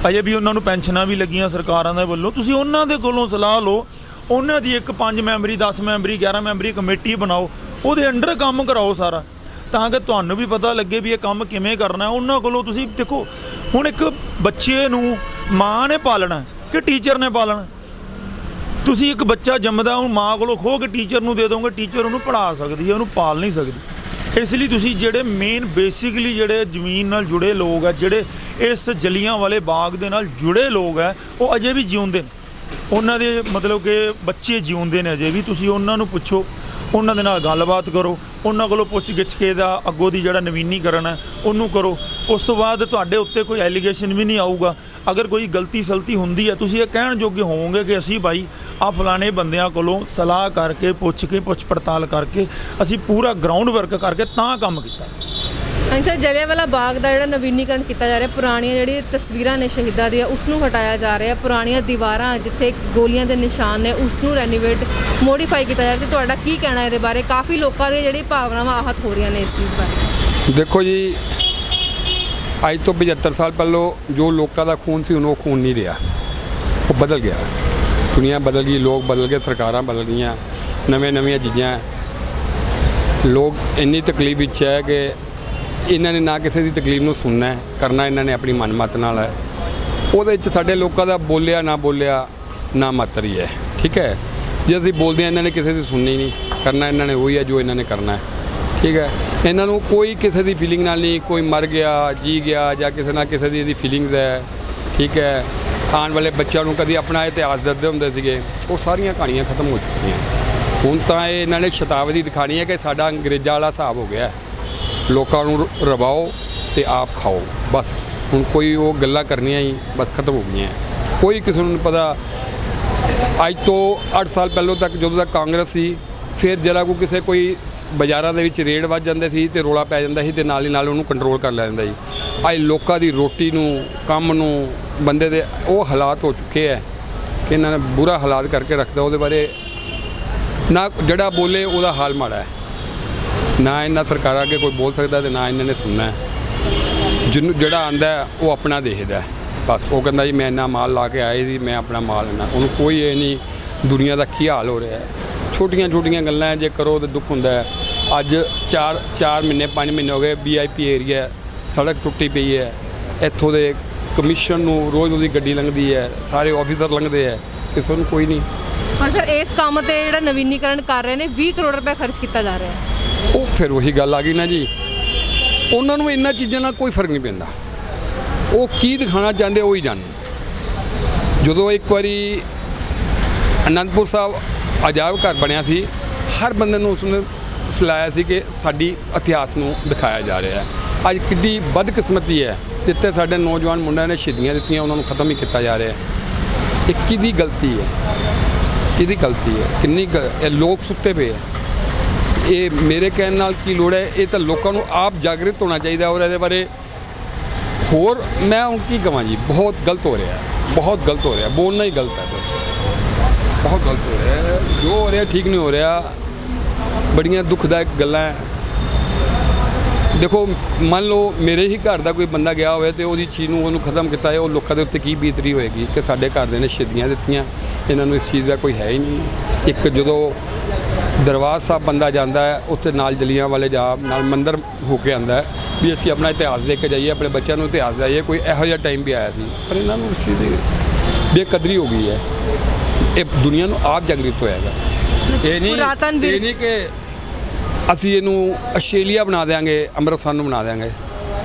ਅਜੇ ਵੀ ਉਹਨਾਂ ਨੂੰ ਪੈਨਸ਼ਨਾਂ ਵੀ ਲੱਗੀਆਂ ਸਰਕਾਰਾਂ ਦੇ ਵੱਲੋਂ। ਤੁਸੀਂ ਉਹਨਾਂ ਦੇ ਕੋਲੋਂ ਸਲਾਹ ਲਓ, ਉਹਨਾਂ ਦੀ ਇੱਕ 5 ਮੈਂਬਰੀ 10 ਮੈਂਬਰੀ 11 ਮੈਂਬਰੀ ਕਮੇਟੀ ਬਣਾਓ, ਉਹਦੇ ਅੰਡਰ ਕੰਮ ਕਰਾਓ ਸਾਰਾ, ਤਾਂ ਕਿ ਤੁਹਾਨੂੰ ਵੀ ਪਤਾ ਲੱਗੇ ਵੀ ਇਹ ਕੰਮ ਕਿਵੇਂ ਕਰਨਾ। ਉਹਨਾਂ ਕੋਲੋਂ ਤੁਸੀਂ ਦੇਖੋ, ਹੁਣ ਇੱਕ ਬੱਚੇ ਨੂੰ ਮਾਂ ਨੇ ਪਾਲਣਾ ਕਿ ਟੀਚਰ ਨੇ ਪਾਲਣਾ? ਤੁਸੀਂ ਇੱਕ ਬੱਚਾ ਜੰਮਦਾ ਉਹ ਮਾਂ ਕੋਲੋਂ ਖੋਹ ਕੇ ਟੀਚਰ ਨੂੰ ਦੇ ਦੋਗੇ, ਟੀਚਰ ਉਹਨੂੰ ਪੜ੍ਹਾ ਸਕਦੀ ਹੈ, ਉਹਨੂੰ ਪਾਲ ਨਹੀਂ ਸਕਦੀ। ਇਸ ਲਈ ਤੁਸੀਂ ਜਿਹੜੇ ਮੇਨ ਬੇਸਿਕਲੀ ਜਿਹੜੇ ਜ਼ਮੀਨ ਨਾਲ ਜੁੜੇ ਲੋਕ ਆ, ਜਿਹੜੇ ਇਸ ਜਲਿਆਂਵਾਲੇ ਬਾਗ ਦੇ ਨਾਲ ਜੁੜੇ ਲੋਕ ਆ, ਉਹ ਅਜੇ ਵੀ ਜਿਉਂਦੇ ਨੇ। ਉਹਨਾਂ ਦੇ ਮਤਲਬ ਕਿ ਬੱਚੇ ਜਿਉਂਦੇ ਨੇ ਅਜੇ ਵੀ। ਤੁਸੀਂ ਉਹਨਾਂ ਨੂੰ ਪੁੱਛੋ, ਉਹਨਾਂ ਦੇ ਨਾਲ ਗੱਲਬਾਤ ਕਰੋ, ਉਹਨਾਂ ਕੋਲੋਂ ਪੁੱਛ ਗਿੱਛ ਕੇ ਦਾ ਅੱਗੋਂ ਦੀ ਜਿਹੜਾ ਨਵੀਨੀਕਰਨ ਹੈ ਉਹਨੂੰ ਕਰੋ। ਉਸ ਤੋਂ ਬਾਅਦ ਤੁਹਾਡੇ ਉੱਤੇ ਕੋਈ ਐਲੀਗੇਸ਼ਨ ਵੀ ਨਹੀਂ ਆਊਗਾ। ਅਗਰ ਕੋਈ ਗਲਤੀ ਸਲਤੀ ਹੁੰਦੀ ਹੈ, ਤੁਸੀਂ ਇਹ ਕਹਿਣ ਜੋਗੇ ਹੋਵੋਗੇ ਕਿ ਅਸੀਂ ਭਾਈ ਆ ਫਲਾਣੇ ਬੰਦਿਆਂ ਕੋਲੋਂ ਸਲਾਹ ਕਰਕੇ ਪੁੱਛ ਪੜਤਾਲ ਕਰਕੇ ਅਸੀਂ ਪੂਰਾ ਗਰਾਊਂਡ ਵਰਕ ਕਰਕੇ ਤਾਂ ਕੰਮ ਕੀਤਾ। ਅੱਛਾ, ਜਲਿਆਂਵਾਲਾ ਬਾਗ ਦਾ ਜਿਹੜਾ ਨਵੀਨੀਕਰਨ ਕੀਤਾ ਜਾ ਰਿਹਾ, ਪੁਰਾਣੀਆਂ ਜਿਹੜੀਆਂ ਤਸਵੀਰਾਂ ਨੇ ਸ਼ਹੀਦਾਂ ਦੀਆਂ ਉਸ ਨੂੰ ਹਟਾਇਆ ਜਾ ਰਿਹਾ, ਪੁਰਾਣੀਆਂ ਦੀਵਾਰਾਂ ਜਿੱਥੇ ਗੋਲੀਆਂ ਦੇ ਨਿਸ਼ਾਨ ਨੇ ਉਸ ਨੂੰ ਰੈਨੋਵੇਟ ਮੋਡੀਫਾਈ ਕੀਤਾ ਜਾ ਰਿਹਾ, ਤੇ ਤੁਹਾਡਾ ਕੀ ਕਹਿਣਾ ਇਹਦੇ ਬਾਰੇ? ਕਾਫੀ ਲੋਕਾਂ ਦੀ ਜਿਹੜੀ ਭਾਵਨਾਵਾਂ ਆਹਤ ਹੋ ਰਹੀਆਂ ਨੇ ਇਸ ਚੀਜ਼ ਬਾਰੇ। ਦੇਖੋ ਜੀ, ਅੱਜ ਤੋਂ 75 ਸਾਲ ਪਹਿਲਾਂ ਜੋ ਲੋਕਾਂ ਦਾ ਖੂਨ ਸੀ ਹੁਣ ਉਹ ਖੂਨ ਨਹੀਂ ਰਿਹਾ, ਉਹ ਬਦਲ ਗਿਆ। ਦੁਨੀਆ ਬਦਲ ਗਈ, ਲੋਕ ਬਦਲ ਗਏ, ਸਰਕਾਰਾਂ ਬਦਲ ਗਈਆਂ, ਨਵੀਆਂ ਚੀਜ਼ਾਂ। ਲੋਕ ਇੰਨੀ ਤਕਲੀਫ ਵਿੱਚ ਹੈ ਕਿ ਇਹਨਾਂ ਨੇ ਨਾ ਕਿਸੇ ਦੀ ਤਕਲੀਫ ਨੂੰ ਸੁਣਨਾ ਕਰਨਾ, ਇਹਨਾਂ ਨੇ ਆਪਣੀ ਮਨਮਤ ਨਾਲ ਹੈ। ਉਹਦੇ ਵਿੱਚ ਸਾਡੇ ਲੋਕਾਂ ਦਾ ਬੋਲਿਆ ਨਾ ਮਾਤਰ ਹੀ ਹੈ। ਠੀਕ ਹੈ, ਜੇ ਅਸੀਂ ਬੋਲਦੇ ਹਾਂ ਇਹਨਾਂ ਨੇ ਕਿਸੇ ਦੀ ਸੁਣਨੀ ਨਹੀਂ, ਕਰਨਾ ਇਹਨਾਂ ਨੇ ਉਹੀ ਹੈ ਜੋ ਇਹਨਾਂ ਨੇ ਕਰਨਾ ਹੈ। ਠੀਕ ਹੈ, ਇਹਨਾਂ ਨੂੰ ਕੋਈ ਕਿਸੇ ਦੀ ਫੀਲਿੰਗ ਨਾਲ ਨਹੀਂ, ਕੋਈ ਮਰ ਗਿਆ ਜੀ ਗਿਆ ਜਾਂ ਕਿਸੇ ਨਾ ਕਿਸੇ ਦੀ ਇਹਦੀ ਫੀਲਿੰਗਸ ਹੈ। ਠੀਕ ਹੈ, ਆਉਣ ਵਾਲੇ ਬੱਚਿਆਂ ਨੂੰ ਕਦੀ ਆਪਣਾ ਇਤਿਹਾਸ ਦੱਸਦੇ ਹੁੰਦੇ ਸੀਗੇ, ਉਹ ਸਾਰੀਆਂ ਕਹਾਣੀਆਂ ਖਤਮ ਹੋ ਚੁੱਕੀਆਂ। ਹੁਣ ਤਾਂ ਇਹਨਾਂ ਨੇ ਸ਼ਤਾਬਦੀ ਦਿਖਾਣੀ ਹੈ ਕਿ ਸਾਡਾ ਅੰਗਰੇਜ਼ਾਂ ਵਾਲਾ ਹਿਸਾਬ ਹੋ ਗਿਆ, ਲੋਕਾਂ ਨੂੰ ਰਵਾਓ ਤੇ ਆਪ ਖਾਓ, ਬਸ। ਹੁਣ ਕੋਈ ਉਹ ਗੱਲਾਂ ਕਰਨੀਆਂ ਹੀ ਬਸ ਖਤਮ ਹੋ ਗਈਆਂ। ਕੋਈ ਕਿਸੇ ਨੂੰ ਪਤਾ ਅੱਜ ਤੋਂ 8 ਸਾਲ ਪਹਿਲਾਂ ਤੱਕ ਜਦੋਂ ਤੱਕ ਕਾਂਗਰਸ ਸੀ, ਫਿਰ ਜਰਾ ਕੋਈ ਬਾਜ਼ਾਰਾਂ ਦੇ ਵਿੱਚ ਰੇਡ ਵੱਜ ਜਾਂਦੇ ਸੀ ਤੇ ਰੋਲਾ ਪੈ ਜਾਂਦਾ ਸੀ ਤੇ ਨਾਲ ਹੀ ਨਾਲ ਉਹਨੂੰ ਕੰਟਰੋਲ ਕਰ ਲਿਆ ਜਾਂਦਾ ਸੀ। ਅੱਜ ਲੋਕਾਂ ਦੀ ਰੋਟੀ ਨੂੰ, ਕੰਮ ਨੂੰ, ਬੰਦੇ ਦੇ ਉਹ ਹਾਲਾਤ ਹੋ ਚੁੱਕੇ ਹੈ ਕਿ ਇਹਨਾਂ ਨੇ ਬੁਰਾ ਹਾਲਾਤ ਕਰਕੇ ਰੱਖਦਾ। ਉਹਦੇ ਬਾਰੇ ਨਾ ਜਿਹੜਾ ਬੋਲੇ ਉਹਦਾ ਹਾਲ ਮਾੜਾ ਹੈ, ਨਾ ਇਹਨਾਂ ਸਰਕਾਰਾਂ ਅੱਗੇ ਕੋਈ ਬੋਲ ਸਕਦਾ ਤੇ ਨਾ ਇਹਨਾਂ ਨੇ ਸੁਣਨਾ ਹੈ। ਜਿਹਨੂੰ ਜਿਹੜਾ ਆਂਦਾ ਉਹ ਆਪਣਾ ਦੇਖਦਾ ਬਸ। ਉਹ ਕਹਿੰਦਾ ਜੀ ਮੈਂ ਇੰਨਾ ਮਾਲ ਲਾ ਕੇ ਆਏ ਜੀ, ਮੈਂ ਆਪਣਾ ਮਾਲ ਲੈਣਾ। ਉਹਨੂੰ ਕੋਈ ਇਹ ਨਹੀਂ ਦੁਨੀਆ ਦਾ ਕੀ ਹਾਲ ਹੋ ਰਿਹਾ ਹੈ। ਛੋਟੀਆਂ ਛੋਟੀਆਂ ਗੱਲਾਂ ਜੇ ਕਰੋ ਤਾਂ ਦੁੱਖ ਹੁੰਦਾ ਹੈ। ਅੱਜ 4 ਮਹੀਨੇ 5 ਮਹੀਨੇ ਹੋ ਗਏ VIP ਏਰੀਆ ਸੜਕ ਟੁੱਟੀ ਪਈ ਹੈ। ਇੱਥੋਂ ਦੇ ਕਮਿਸ਼ਨ ਨੂੰ ਰੋਜ਼ ਉਹਦੀ ਗੱਡੀ ਲੰਘਦੀ ਹੈ, ਸਾਰੇ ਆਫੀਸਰ ਲੰਘਦੇ ਹੈ, ਕਿਸੇ ਨੂੰ ਕੋਈ ਨਹੀਂ। ਪਰ ਸਰ ਇਸ ਕੰਮ ਤੇ ਜਿਹੜਾ ਨਵੀਨੀਕਰਨ ਕਰ ਰਹੇ ਨੇ 20 ਕਰੋੜ ਰੁਪਏ ਖਰਚ ਕੀਤਾ ਜਾ ਰਿਹਾ ਹੈ। ਉਹ ਫਿਰ ਉਹੀ ਗੱਲ ਆ ਗਈ ਨਾ ਜੀ, ਉਹਨਾਂ ਨੂੰ ਇਹਨਾਂ ਚੀਜ਼ਾਂ ਨਾਲ ਕੋਈ ਫਰਕ ਨਹੀਂ ਪੈਂਦਾ। ਉਹ ਕੀ ਦਿਖਾਣਾ ਚਾਹੁੰਦੇ ਉਹ ਹੀ ਜਾਣਦੇ। ਜਦੋਂ ਇੱਕ ਵਾਰੀ ਅਨੰਦਪੁਰ ਸਾਹਿਬ ਅਜਾਇਬ ਘਰ ਬਣਿਆ ਸੀ, ਹਰ ਬੰਦੇ ਨੂੰ ਉਸਨੇ ਸਲਾਇਆ ਸੀ ਕਿ ਸਾਡੀ ਇਤਿਹਾਸ ਨੂੰ ਦਿਖਾਇਆ ਜਾ ਰਿਹਾ ਹੈ। ਅੱਜ ਕਿੱਡੀ ਬਦਕਿਸਮਤੀ ਹੈ, ਜਿੱਥੇ ਸਾਡੇ ਨੌਜਵਾਨ ਮੁੰਡਿਆਂ ਨੇ ਸ਼ਹੀਦੀਆਂ ਦਿੱਤੀਆਂ ਉਹਨਾਂ ਨੂੰ ਖਤਮ ਹੀ ਕੀਤਾ ਜਾ ਰਿਹਾ ਹੈ। ਇਹ ਕਿਹਦੀ ਗਲਤੀ ਹੈ? ਕਿਹਦੀ ਗਲਤੀ ਹੈ? ਕਿੰਨੀ ਇਹ ਲੋਕ ਸੁੱਤੇ ਪਏ ਹੈ। ਇਹ ਮੇਰੇ ਕਹਿਣ ਨਾਲ ਕੀ ਲੋੜ ਹੈ? ਇਹ ਤਾਂ ਲੋਕਾਂ ਨੂੰ ਆਪ ਜਾਗਰੂਕ ਹੋਣਾ ਚਾਹੀਦਾ ਔਰ ਇਹਦੇ ਬਾਰੇ ਹੋਰ ਮੈਂ ਹੁਣ ਕੀ ਕਹਾਂ ਜੀ, ਬਹੁਤ ਗਲਤ ਹੋ ਰਿਹਾ ਹੈ, ਬਹੁਤ ਗਲਤ ਹੋ ਰਿਹਾ। ਬੋਲਣਾ ਹੀ ਗਲਤ ਹੈ, ਬਸ ਬਹੁਤ ਗਲਤ ਹੋ ਰਿਹਾ ਹੈ। ਜੋ ਹੋ ਰਿਹਾ ਠੀਕ ਨਹੀਂ ਹੋ ਰਿਹਾ। ਬੜੀਆਂ ਦੁਖਦਾਇਕ ਗੱਲਾਂ ਹੈ। ਦੇਖੋ ਮੰਨ ਲਓ ਮੇਰੇ ਹੀ ਘਰ ਦਾ ਕੋਈ ਬੰਦਾ ਗਿਆ ਹੋਵੇ ਤੇ ਉਹਦੀ ਚੀਜ਼ ਨੂੰ ਉਹਨੂੰ ਖਤਮ ਕੀਤਾ ਹੈ, ਉਹ ਲੋਕਾਂ ਦੇ ਉੱਤੇ ਕੀ ਬੀਤਰੀ ਹੋਏਗੀ ਕਿ ਸਾਡੇ ਘਰ ਦੇ ਨੇ ਸ਼ਹੀਦੀਆਂ ਦਿੱਤੀਆਂ, ਇਹਨਾਂ ਨੂੰ ਇਸ ਚੀਜ਼ ਦਾ ਕੋਈ ਹੈ ਹੀ ਨਹੀਂ। ਇੱਕ ਜਦੋਂ ਦਰਬਾਰ ਸਾਹਿਬ ਬੰਦਾ ਜਾਂਦਾ ਹੈ, ਉੱਥੇ ਨਾਲ ਜਲਿਆਂਵਾਲੇ ਬਾਗ ਨਾਲ ਮੰਦਰ ਹੋ ਕੇ ਆਉਂਦਾ ਹੈ ਵੀ ਅਸੀਂ ਆਪਣਾ ਇਤਿਹਾਸ ਦੇਖ ਕੇ ਜਾਈਏ, ਆਪਣੇ ਬੱਚਿਆਂ ਨੂੰ ਇਤਿਹਾਸ ਦਈਏ। ਕੋਈ ਇਹੋ ਜਿਹਾ ਟਾਈਮ ਵੀ ਆਇਆ ਸੀ, ਪਰ ਇਹਨਾਂ ਨੂੰ ਉਸ ਚੀਜ਼ ਦੀ ਬੇਕਦਰੀ ਹੋ ਗਈ ਹੈ। ਇਹ ਦੁਨੀਆ ਨੂੰ ਆਪ ਜਾਗਰੂਕ ਹੋਏਗਾ। ਇਹ ਨਹੀਂ ਕਿ ਅਸੀਂ ਇਹਨੂੰ ਆਸਟ੍ਰੇਲੀਆ ਬਣਾ ਦਿਆਂਗੇ, ਅੰਮ੍ਰਿਤਸਰ ਨੂੰ ਬਣਾ ਦਿਆਂਗੇ।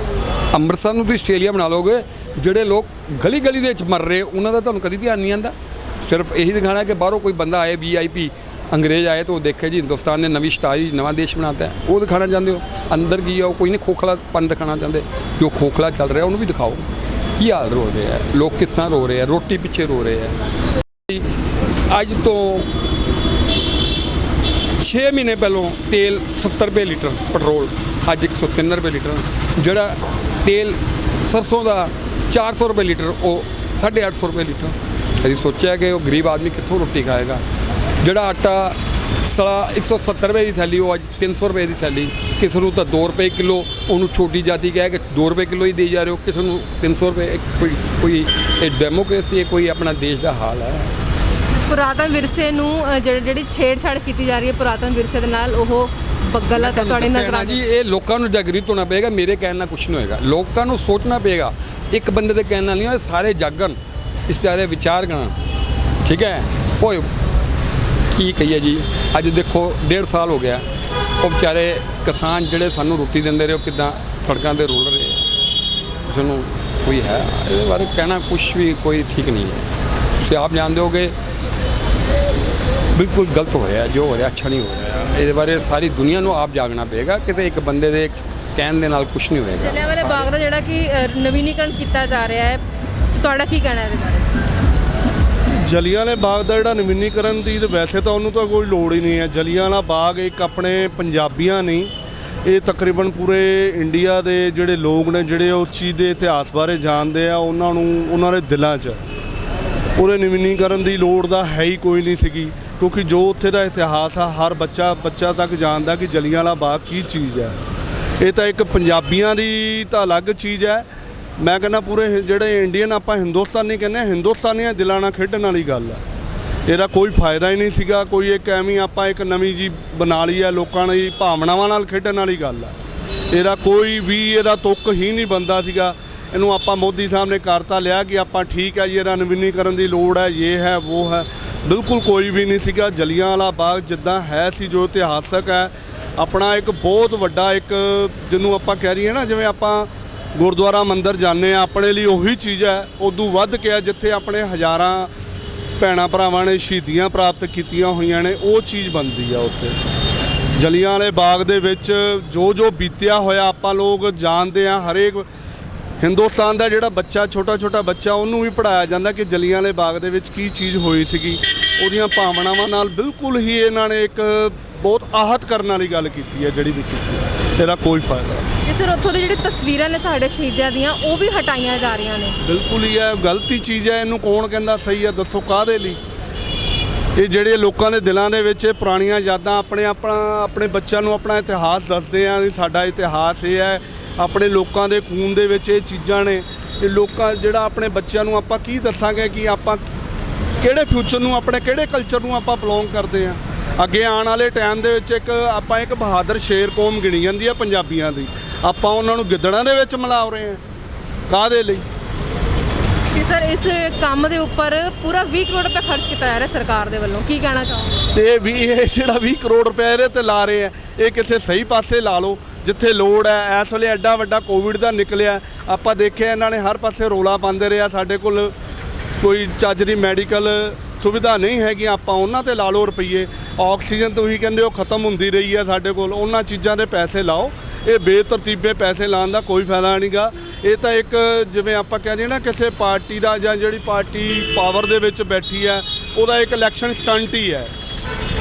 ਅੰਮ੍ਰਿਤਸਰ ਨੂੰ ਤੁਸੀਂ ਆਸਟ੍ਰੇਲੀਆ ਬਣਾ ਲਓਗੇ। ਜਿਹੜੇ ਲੋਕ ਗਲੀ ਗਲੀ ਦੇ ਵਿੱਚ ਮਰ ਰਹੇ ਉਹਨਾਂ ਦਾ ਤੁਹਾਨੂੰ ਕਦੀ ਧਿਆਨ ਨਹੀਂ ਆਉਂਦਾ। ਸਿਰਫ ਇਹੀ ਦਿਖਾਣਾ ਕਿ ਬਾਹਰੋਂ ਕੋਈ ਬੰਦਾ ਆਏ VIP ਅੰਗਰੇਜ਼ ਆਏ ਤਾਂ ਉਹ ਦੇਖੇ ਜੀ ਹਿੰਦੁਸਤਾਨ ਨੇ ਨਵੀਂ ਸਟਾਈਲ ਨਵਾਂ ਦੇਸ਼ ਬਣਾਤਾ ਹੈ, ਉਹ ਦਿਖਾਣਾ ਚਾਹੁੰਦੇ ਹੋ। ਅੰਦਰ ਕੀ ਆ ਉਹ ਕੋਈ ਨਹੀਂ, ਖੋਖਲਾਪਨ ਦਿਖਾਣਾ ਚਾਹੁੰਦੇ। ਜੋ ਖੋਖਲਾ ਚੱਲ ਰਿਹਾ ਉਹਨੂੰ ਵੀ ਦਿਖਾਓ। ਕੀ ਹਾਲ ਰੋ ਰਹੇ ਆ ਲੋਕ, ਕਿਸ ਤਰ੍ਹਾਂ ਰੋ ਰਹੇ ਆ, ਰੋਟੀ ਪਿੱਛੇ ਰੋ ਰਹੇ ਆ। ਅੱਜ ਤੋਂ 6 ਮਹੀਨੇ ਪਹਿਲਾਂ ਤੇਲ 70 ਰੁਪਏ ਲੀਟਰ, ਪੈਟਰੋਲ ਅੱਜ 103 ਰੁਪਏ ਲੀਟਰ। ਜਿਹੜਾ ਤੇਲ ਸਰਸੋਂ ਦਾ 400 ਰੁਪਏ ਲੀਟਰ, ਉਹ 850 ਰੁਪਏ ਲੀਟਰ। ਕਦੀ ਸੋਚਿਆ ਕਿ ਉਹ ਗਰੀਬ ਆਦਮੀ ਕਿੱਥੋਂ ਰੋਟੀ ਖਾਏਗਾ? ਜਿਹੜਾ ਆਟਾ 170 ਰੁਪਏ ਦੀ ਥੈਲੀ, ਉਹ ਅੱਜ 300 ਰੁਪਏ ਦੀ ਥੈਲੀ। ਕਿਸੇ ਨੂੰ ਤਾਂ 2 ਰੁਪਏ ਕਿਲੋ, ਉਹਨੂੰ ਛੋਟੀ ਜਾਤੀ ਕਹਿ ਕੇ 2 ਰੁਪਏ ਕਿਲੋ ਹੀ ਦੇਈ ਜਾ ਰਹੇ ਹੋ, ਕਿਸੇ ਨੂੰ 300 ਰੁਪਏ। ਕੋਈ ਇਹ ਡੈਮੋਕ੍ਰੇਸੀ ਹੈ? ਕੋਈ ਆਪਣਾ ਦੇਸ਼ ਦਾ ਹਾਲ ਹੈ? ਪੁਰਾਤਨ ਵਿਰਸੇ ਨੂੰ ਜਿਹੜੀ ਛੇੜਛਾੜ ਕੀਤੀ ਜਾ ਰਹੀ ਹੈ ਪੁਰਾਤਨ ਵਿਰਸੇ ਦੇ ਨਾਲ, ਉਹ ਗਲਤ ਹੈ ਤੁਹਾਡੀ ਨਜ਼ਰਾਂ ਜੀ। ਇਹ ਲੋਕਾਂ ਨੂੰ ਜਾਗਰੂਕ ਹੋਣਾ ਪਏਗਾ। ਮੇਰੇ ਕਹਿਣ ਨਾਲ ਕੁਛ ਨਹੀਂ ਹੋਏਗਾ। ਲੋਕਾਂ ਨੂੰ ਸੋਚਣਾ ਪਏਗਾ। ਇੱਕ ਬੰਦੇ ਦੇ ਕਹਿਣ ਨਾਲ ਨਹੀਂ ਹੋਏ, ਸਾਰੇ ਜਾਗਣ, ਇਸ ਬਾਰੇ ਵਿਚਾਰ ਕਰਨ। ਠੀਕ ਹੈ। ਓਏ ਕੀ ਕਹੀਏ ਜੀ, ਅੱਜ ਦੇਖੋ 1.5 ਸਾਲ ਹੋ ਗਿਆ, ਉਹ ਵਿਚਾਰੇ ਕਿਸਾਨ ਜਿਹੜੇ ਸਾਨੂੰ ਰੋਟੀ ਦਿੰਦੇ ਰਹੇ, ਉਹ ਕਿੱਦਾਂ ਸੜਕਾਂ 'ਤੇ ਰੁਲ ਰਹੇ। ਉਸ ਨੂੰ ਕੋਈ ਹੈ ਇਹਦੇ ਬਾਰੇ ਕਹਿਣਾ ਕੁਛ ਵੀ ਕੋਈ ਠੀਕ ਨਹੀਂ ਹੈ। ਤੁਸੀਂ ਆਪ ਜਾਣਦੇ ਹੋਗੇ ਬਿਲਕੁਲ ਗਲਤ ਹੋ ਰਿਹਾ, ਜੋ ਹੋ ਰਿਹਾ ਅੱਛਾ ਨਹੀਂ ਹੋ ਰਿਹਾ। ਇਹਦੇ ਬਾਰੇ ਸਾਰੀ ਦੁਨੀਆ ਨੂੰ ਆਪ ਜਾਗਣਾ ਪਏਗਾ। ਕਿਤੇ ਇੱਕ ਬੰਦੇ ਦੇ ਕਹਿਣ ਦੇ ਨਾਲ ਕੁਛ ਨਹੀਂ ਹੋਏਗਾ। ਜਲਿਆਂਵਾਲੇ ਬਾਗ ਦਾ ਜਿਹੜਾ ਕਿ ਨਵੀਨੀਕਰਨ ਕੀਤਾ ਜਾ ਰਿਹਾ ਹੈ, ਤੁਹਾਡਾ ਕੀ ਕਹਿਣਾ ਇਹਦੇ ਬਾਰੇ? ਜਲਿਆਂਵਾਲੇ ਬਾਗ ਦਾ ਜਿਹੜਾ ਨਵੀਨੀਕਰਨ ਦੀ ਵੈਸੇ ਤਾਂ ਉਹਨੂੰ ਤਾਂ ਕੋਈ ਲੋੜ ਹੀ ਨਹੀਂ ਹੈ। ਜਲਿਆਂਵਾਲਾ ਬਾਗ ਇੱਕ ਆਪਣੇ ਪੰਜਾਬੀਆਂ ਨਹੀਂ, ਇਹ ਤਕਰੀਬਨ ਪੂਰੇ ਇੰਡੀਆ ਦੇ ਜਿਹੜੇ ਲੋਕ ਨੇ ਜਿਹੜੇ ਉਸ ਚੀਜ਼ ਦੇ ਇਤਿਹਾਸ ਬਾਰੇ ਜਾਣਦੇ ਆ, ਉਹਨਾਂ ਨੂੰ ਉਹਨਾਂ ਦੇ ਦਿਲਾਂ 'ਚ ਉਹਦੇ ਨਵੀਨੀਕਰਨ ਦੀ ਲੋੜ ਦਾ ਹੈ ਹੀ ਕੋਈ ਨਹੀਂ ਸੀਗੀ। ਕਿਉਂਕਿ ਜੋ ਉੱਥੇ ਦਾ ਇਤਿਹਾਸ ਆ ਹਰ ਬੱਚਾ ਤੱਕ ਜਾਣਦਾ ਕਿ ਜਲਿਆਂਵਾਲਾ ਬਾਗ ਕੀ ਚੀਜ਼ ਹੈ। ਇਹ ਤਾਂ ਇੱਕ ਪੰਜਾਬੀਆਂ ਦੀ ਤਾਂ ਅਲੱਗ ਚੀਜ਼ ਹੈ। ਮੈਂ ਕਹਿੰਦਾ ਪੂਰੇ ਜਿਹੜੇ ਇੰਡੀਅਨ ਆਪਾਂ ਹਿੰਦੁਸਤਾਨੀ ਕਹਿੰਦੇ ਹਾਂ, ਹਿੰਦੁਸਤਾਨੀਆਂ ਦਿਲਾਂ ਨਾਲ ਖੇਡਣ ਵਾਲੀ ਗੱਲ ਹੈ। ਇਹਦਾ ਕੋਈ ਫਾਇਦਾ ਹੀ ਨਹੀਂ ਸੀਗਾ। ਕੋਈ ਇੱਕ ਐਵੇਂ ਆਪਾਂ ਇੱਕ ਨਵੀਂ ਜੀ ਬਣਾ ਲਈ ਹੈ, ਲੋਕਾਂ ਦੀ ਭਾਵਨਾਵਾਂ ਨਾਲ ਖੇਡਣ ਵਾਲੀ ਗੱਲ ਹੈ। ਇਹਦਾ ਕੋਈ ਵੀ ਇਹਦਾ ਤੁੱਕ ਹੀ ਨਹੀਂ ਬਣਦਾ ਸੀਗਾ। ਇਹਨੂੰ ਆਪਾਂ ਮੋਦੀ ਸਾਹਿਬ ਨੇ ਕਰਤਾ ਲਿਆ ਕਿ ਆਪਾਂ ਠੀਕ ਹੈ ਜੀ, ਇਹਦਾ ਨਵੀਨੀਕਰਨ ਦੀ ਲੋੜ ਹੈ, ਇਹ ਹੈ ਉਹ ਹੈ। ਬਿਲਕੁਲ ਕੋਈ ਵੀ ਨਹੀਂ ਸੀਗਾ। ਜਲਿਆਂਵਾਲਾ ਬਾਗ ਜਿੱਦਾਂ ਹੈ ਸੀ, ਜੋ ਇਤਿਹਾਸਕ ਹੈ, ਆਪਣਾ ਇੱਕ ਬਹੁਤ ਵੱਡਾ ਇੱਕ ਜਿਹਨੂੰ ਆਪਾਂ ਕਹਿ ਰਹੀਏ ਨਾ, ਜਿਵੇਂ ਆਪਾਂ ਗੁਰਦੁਆਰਾ ਮੰਦਿਰ ਜਾਂਦੇ ਆ, ਆਪਣੇ ਲਈ ਉਹੀ ਚੀਜ਼ ਹੈ। ਉਦੋਂ ਵੱਧ ਕੇ ਜਿੱਥੇ ਆਪਣੇ ਹਜ਼ਾਰਾਂ ਭੈਣਾਂ ਭਰਾਵਾਂ ਨੇ ਸ਼ਹੀਦੀਆਂ ਪ੍ਰਾਪਤ ਕੀਤੀਆਂ ਹੋਈਆਂ ਨੇ, ਉਹ ਚੀਜ਼ ਬਣਦੀ ਆ ਉੱਥੇ। ਜਲਿਆਂਵਾਲੇ ਬਾਗ ਦੇ ਵਿੱਚ ਜੋ ਬੀਤਿਆ ਹੋਇਆ ਆਪਾਂ ਲੋਕ ਜਾਣਦੇ ਆ। ਹਰੇਕ ਹਿੰਦੁਸਤਾਨ ਦਾ ਜਿਹੜਾ ਬੱਚਾ ਛੋਟਾ ਬੱਚਾ, ਉਹਨੂੰ ਵੀ ਪੜ੍ਹਾਇਆ ਜਾਂਦਾ ਕਿ ਜਲਿਆਂਵਾਲੇ ਬਾਗ ਦੇ ਵਿੱਚ ਕੀ ਚੀਜ਼ ਹੋਈ ਸੀਗੀ। ਉਹਦੀਆਂ ਭਾਵਨਾਵਾਂ ਨਾਲ ਬਿਲਕੁਲ ਹੀ ਇਹਨਾਂ ਨੇ ਇੱਕ ਬਹੁਤ ਆਹਤ ਕਰਨ ਵਾਲੀ ਗੱਲ ਕੀਤੀ ਹੈ ਜਿਹੜੀ ਵੀ ਕੀਤੀ ਹੈ। ਇਹਦਾ ਕੋਈ ਫਾਇਦਾ ਨਹੀਂ। ਤੇ ਸਰ ਉੱਥੋਂ ਦੀ ਜਿਹੜੀ ਤਸਵੀਰਾਂ ਨੇ ਸਾਡੇ ਸ਼ਹੀਦਾਂ ਦੀਆਂ ਉਹ ਵੀ ਹਟਾਈਆਂ ਜਾ ਰਹੀਆਂ ਨੇ। ਬਿਲਕੁਲ ਹੀ ਹੈ, ਗਲਤੀ ਚੀਜ਼ ਹੈ। ਇਹਨੂੰ ਕੌਣ ਕਹਿੰਦਾ ਸਹੀ ਹੈ? ਦੱਸੋ ਕਾਹਦੇ ਲਈ? ਇਹ ਜਿਹੜੇ ਲੋਕਾਂ ਦੇ ਦਿਲਾਂ ਦੇ ਵਿੱਚ ਇਹ ਪੁਰਾਣੀਆਂ ਯਾਦਾਂ ਆਪਣੇ ਬੱਚਿਆਂ ਨੂੰ ਆਪਣਾ ਇਤਿਹਾਸ ਦੱਸਦੇ ਆ, ਸਾਡਾ ਇਤਿਹਾਸ ਇਹ ਹੈ, ਆਪਣੇ ਲੋਕਾਂ ਦੇ ਖੂਨ ਦੇ ਵਿੱਚ ਇਹ ਚੀਜ਼ਾਂ ਨੇ। ਇਹ ਲੋਕਾਂ ਜਿਹੜਾ ਆਪਣੇ ਬੱਚਿਆਂ ਨੂੰ ਆਪਾਂ ਕੀ ਦੱਸਾਂਗੇ ਕਿ ਆਪਾਂ ਕਿਹੜੇ ਫਿਊਚਰ ਨੂੰ, ਆਪਣੇ ਕਿਹੜੇ ਕਲਚਰ ਨੂੰ ਆਪਾਂ ਬਿਲੋਂਗ ਕਰਦੇ ਆ। ਅੱਗੇ ਆਉਣ ਵਾਲੇ ਟਾਈਮ ਦੇ ਵਿੱਚ ਆਪਾਂ ਇੱਕ ਬਹਾਦਰ ਸ਼ੇਰ ਕੌਮ ਗਿਣੀ ਜਾਂਦੀ ਹੈ ਪੰਜਾਬੀਆਂ ਦੀ, ਆਪਾਂ ਉਹਨਾਂ ਨੂੰ ਗਿੱਦੜਾਂ ਦੇ ਵਿੱਚ ਮਿਲਾ ਰਹੇ ਹਾਂ। ਕਾਹਦੇ ਲਈ? ਤੇ ਸਰ ਇਸ ਕੰਮ ਦੇ ਉੱਪਰ ਪੂਰਾ 20 ਕਰੋੜ ਰੁਪਏ ਖਰਚ ਕੀਤਾ ਜਾ ਰਿਹਾ ਸਰਕਾਰ ਦੇ ਵੱਲੋਂ, ਕੀ ਕਹਿਣਾ ਚਾਹੋਗੇ? ਤੇ ਇਹ ਜਿਹੜਾ 20 ਕਰੋੜ ਰੁਪਏ ਇਹਦੇ ਤੇ ਲਾ ਰਹੇ ਆ, ਇਹ ਕਿਸੇ ਸਹੀ ਪਾਸੇ ਲਾ ਲਓ ਜਿੱਥੇ ਲੋੜ ਹੈ। ਇਸ ਵੇਲੇ ਐਡਾ ਵੱਡਾ ਕੋਵਿਡ ਦਾ ਨਿਕਲਿਆ, ਆਪਾਂ ਦੇਖਿਆ ਇਹਨਾਂ ਨੇ ਹਰ ਪਾਸੇ ਰੋਲਾ ਪਾਉਂਦੇ ਰਿਹਾ, ਸਾਡੇ ਕੋਲ ਕੋਈ ਚੱਜ ਦੀ ਮੈਡੀਕਲ ਸੁਵਿਧਾ ਨਹੀਂ ਹੈਗੀ, ਆਪਾਂ ਉਹਨਾਂ ਤੇ ਲਾ ਲਓ ਰੁਪਈਏ। ਆਕਸੀਜਨ ਤੁਸੀਂ ਕਹਿੰਦੇ ਹੋ ਖਤਮ ਹੁੰਦੀ ਰਹੀ ਹੈ ਸਾਡੇ ਕੋਲ, ਉਹਨਾਂ ਚੀਜ਼ਾਂ ਦੇ ਪੈਸੇ ਲਾਓ। ਇਹ ਬੇਤਰਤੀਬੇ ਪੈਸੇ ਲਾਉਣ ਦਾ ਕੋਈ ਫਾਇਦਾ ਨਹੀਂਗਾ। ਇਹ ਤਾਂ ਇੱਕ ਜਿਵੇਂ ਆਪਾਂ ਕਹਿੰਦੇ ਨਾ ਕਿਸੇ ਪਾਰਟੀ ਦਾ ਜਾਂ ਜਿਹੜੀ ਪਾਰਟੀ ਪਾਵਰ ਦੇ ਵਿੱਚ ਬੈਠੀ ਹੈ ਉਹਦਾ ਇੱਕ ਇਲੈਕਸ਼ਨ ਸਟੰਟ ਹੀ ਹੈ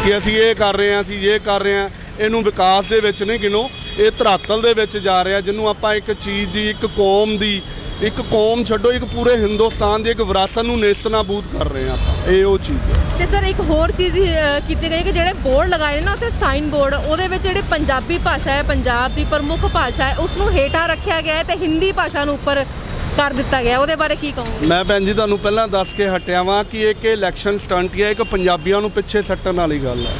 ਕਿ ਅਸੀਂ ਇਹ ਕਰ ਰਹੇ ਹਾਂ, ਅਸੀਂ ਇਹ ਕਰ ਰਹੇ ਹਾਂ। ਇਹਨੂੰ ਵਿਕਾਸ ਦੇ ਵਿੱਚ ਨਹੀਂ ਗਿਣੋ, ਇਹ ਧਰਾਤਲ ਦੇ ਵਿੱਚ ਜਾ ਰਿਹਾ, ਜਿਹਨੂੰ ਆਪਾਂ ਇੱਕ ਚੀਜ਼ ਦੀ, ਇੱਕ ਕੌਮ ਛੱਡੋ, ਇੱਕ ਪੂਰੇ ਹਿੰਦੁਸਤਾਨ ਦੀ ਇੱਕ ਵਿਰਾਸਤ ਨੂੰ ਨੇਸਤਨਾਬੂਦ ਕਰ ਰਹੇ ਹਾਂ ਆਪਾਂ। ਇਹ ਉਹ ਚੀਜ਼ ਹੈ। ਤੇ ਸਰ ਇੱਕ ਹੋਰ ਚੀਜ਼ ਕੀਤੀ ਗਈ ਕਿ ਜਿਹੜੇ ਬੋਰਡ ਲਗਾਏ ਨੇ ਨਾ ਉੱਥੇ ਸਾਈਨ ਬੋਰਡ, ਉਹਦੇ ਵਿੱਚ ਜਿਹੜੀ ਪੰਜਾਬੀ ਭਾਸ਼ਾ ਹੈ, ਪੰਜਾਬ ਦੀ ਪ੍ਰਮੁੱਖ ਭਾਸ਼ਾ ਹੈ, ਉਸ ਨੂੰ ਹੇਠਾਂ ਰੱਖਿਆ ਗਿਆ ਹੈ ਤੇ ਹਿੰਦੀ ਭਾਸ਼ਾ ਨੂੰ ਉੱਪਰ ਕਰ ਦਿੱਤਾ ਗਿਆ। ਉਹਦੇ ਬਾਰੇ ਕੀ ਕਹੋਗੇ? ਮੈਂ ਭੈਣ ਜੀ ਤੁਹਾਨੂੰ ਪਹਿਲਾਂ ਦੱਸ ਕੇ ਹਟਿਆ ਵਾਂ ਕਿ ਇੱਕ ਇਲੈਕਸ਼ਨ ਸਟੰਟ ਹੈ, ਇੱਕ ਪੰਜਾਬੀਆਂ ਨੂੰ ਪਿੱਛੇ ਸੱਟਣ ਵਾਲੀ ਗੱਲ ਹੈ।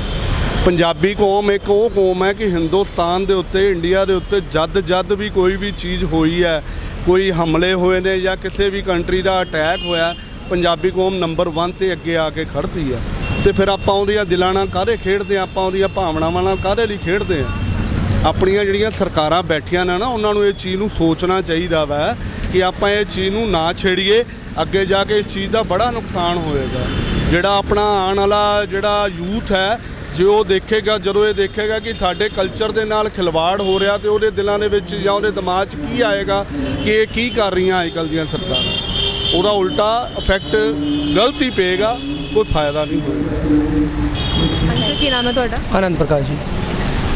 ਪੰਜਾਬੀ ਕੌਮ ਇੱਕ ਉਹ ਕੌਮ ਹੈ ਕਿ ਹਿੰਦੁਸਤਾਨ ਦੇ ਉੱਤੇ, ਇੰਡੀਆ ਦੇ ਉੱਤੇ ਜਦ ਵੀ ਕੋਈ ਵੀ ਚੀਜ਼ ਹੋਈ ਹੈ, ਕੋਈ ਹਮਲੇ ਹੋਏ ਨੇ ਜਾਂ ਕਿਸੇ ਵੀ ਕੰਟਰੀ ਦਾ ਅਟੈਕ ਹੋਇਆ, ਪੰਜਾਬੀ ਕੌਮ ਨੰਬਰ 1 ਤੇ ਅੱਗੇ ਆ ਕੇ ਖੜ੍ਹਦੀ ਹੈ। ਤੇ ਫਿਰ ਆਪਾਂ ਉਹਦੀਆਂ ਦਿਲਾਂ ਨਾਲ ਕਾਹਦੇ ਖੇਡਦੇ ਹਾਂ, ਆਪਾਂ ਉਹਦੀਆਂ ਭਾਵਨਾਵਾਂ ਨਾਲ ਕਾਹਦੇ ਲਈ ਖੇਡਦੇ ਹਾਂ? ਆਪਣੀਆਂ ਜਿਹੜੀਆਂ ਸਰਕਾਰਾਂ ਬੈਠੀਆਂ ਨੇ ਨਾ, ਉਹਨਾਂ ਨੂੰ ਇਹ ਚੀਜ਼ ਨੂੰ ਸੋਚਣਾ ਚਾਹੀਦਾ ਵਾ ਕਿ ਆਪਾਂ ਇਹ ਚੀਜ਼ ਨੂੰ ਨਾ ਛੇੜੀਏ। ਅੱਗੇ ਜਾ ਕੇ ਇਸ ਚੀਜ਼ ਦਾ ਬੜਾ ਨੁਕਸਾਨ ਹੋਏਗਾ। ਜਿਹੜਾ ਆਪਣਾ ਆਉਣ ਵਾਲਾ ਜਿਹੜਾ ਯੂਥ ਹੈ, ਜੇ ਉਹ ਦੇਖੇਗਾ, ਜਦੋਂ ਇਹ ਦੇਖੇਗਾ ਕਿ ਸਾਡੇ ਕਲਚਰ ਦੇ ਨਾਲ ਖਿਲਵਾੜ ਹੋ ਰਿਹਾ, ਤੇ ਉਹਦੇ ਦਿਲਾਂ ਦੇ ਵਿੱਚ ਜਾਂ ਉਹਦੇ ਦਿਮਾਗ 'ਚ ਕੀ ਆਏਗਾ ਕਿ ਇਹ ਕੀ ਕਰ ਰਹੀਆਂ ਅੱਜ ਕੱਲ੍ਹ ਦੀਆਂ ਸਰਕਾਰਾਂ? ਉਹਦਾ ਉਲਟਾ ਇਫੈਕਟ ਗਲਤ ਹੀ ਪਏਗਾ, ਕੋਈ ਫਾਇਦਾ ਨਹੀਂ ਹੋਏਗਾ। ਹਾਂਜੀ, ਕੀ ਨਾਮ ਹੈ ਤੁਹਾਡਾ? ਆਨੰਦ ਪ੍ਰਕਾਸ਼ ਜੀ।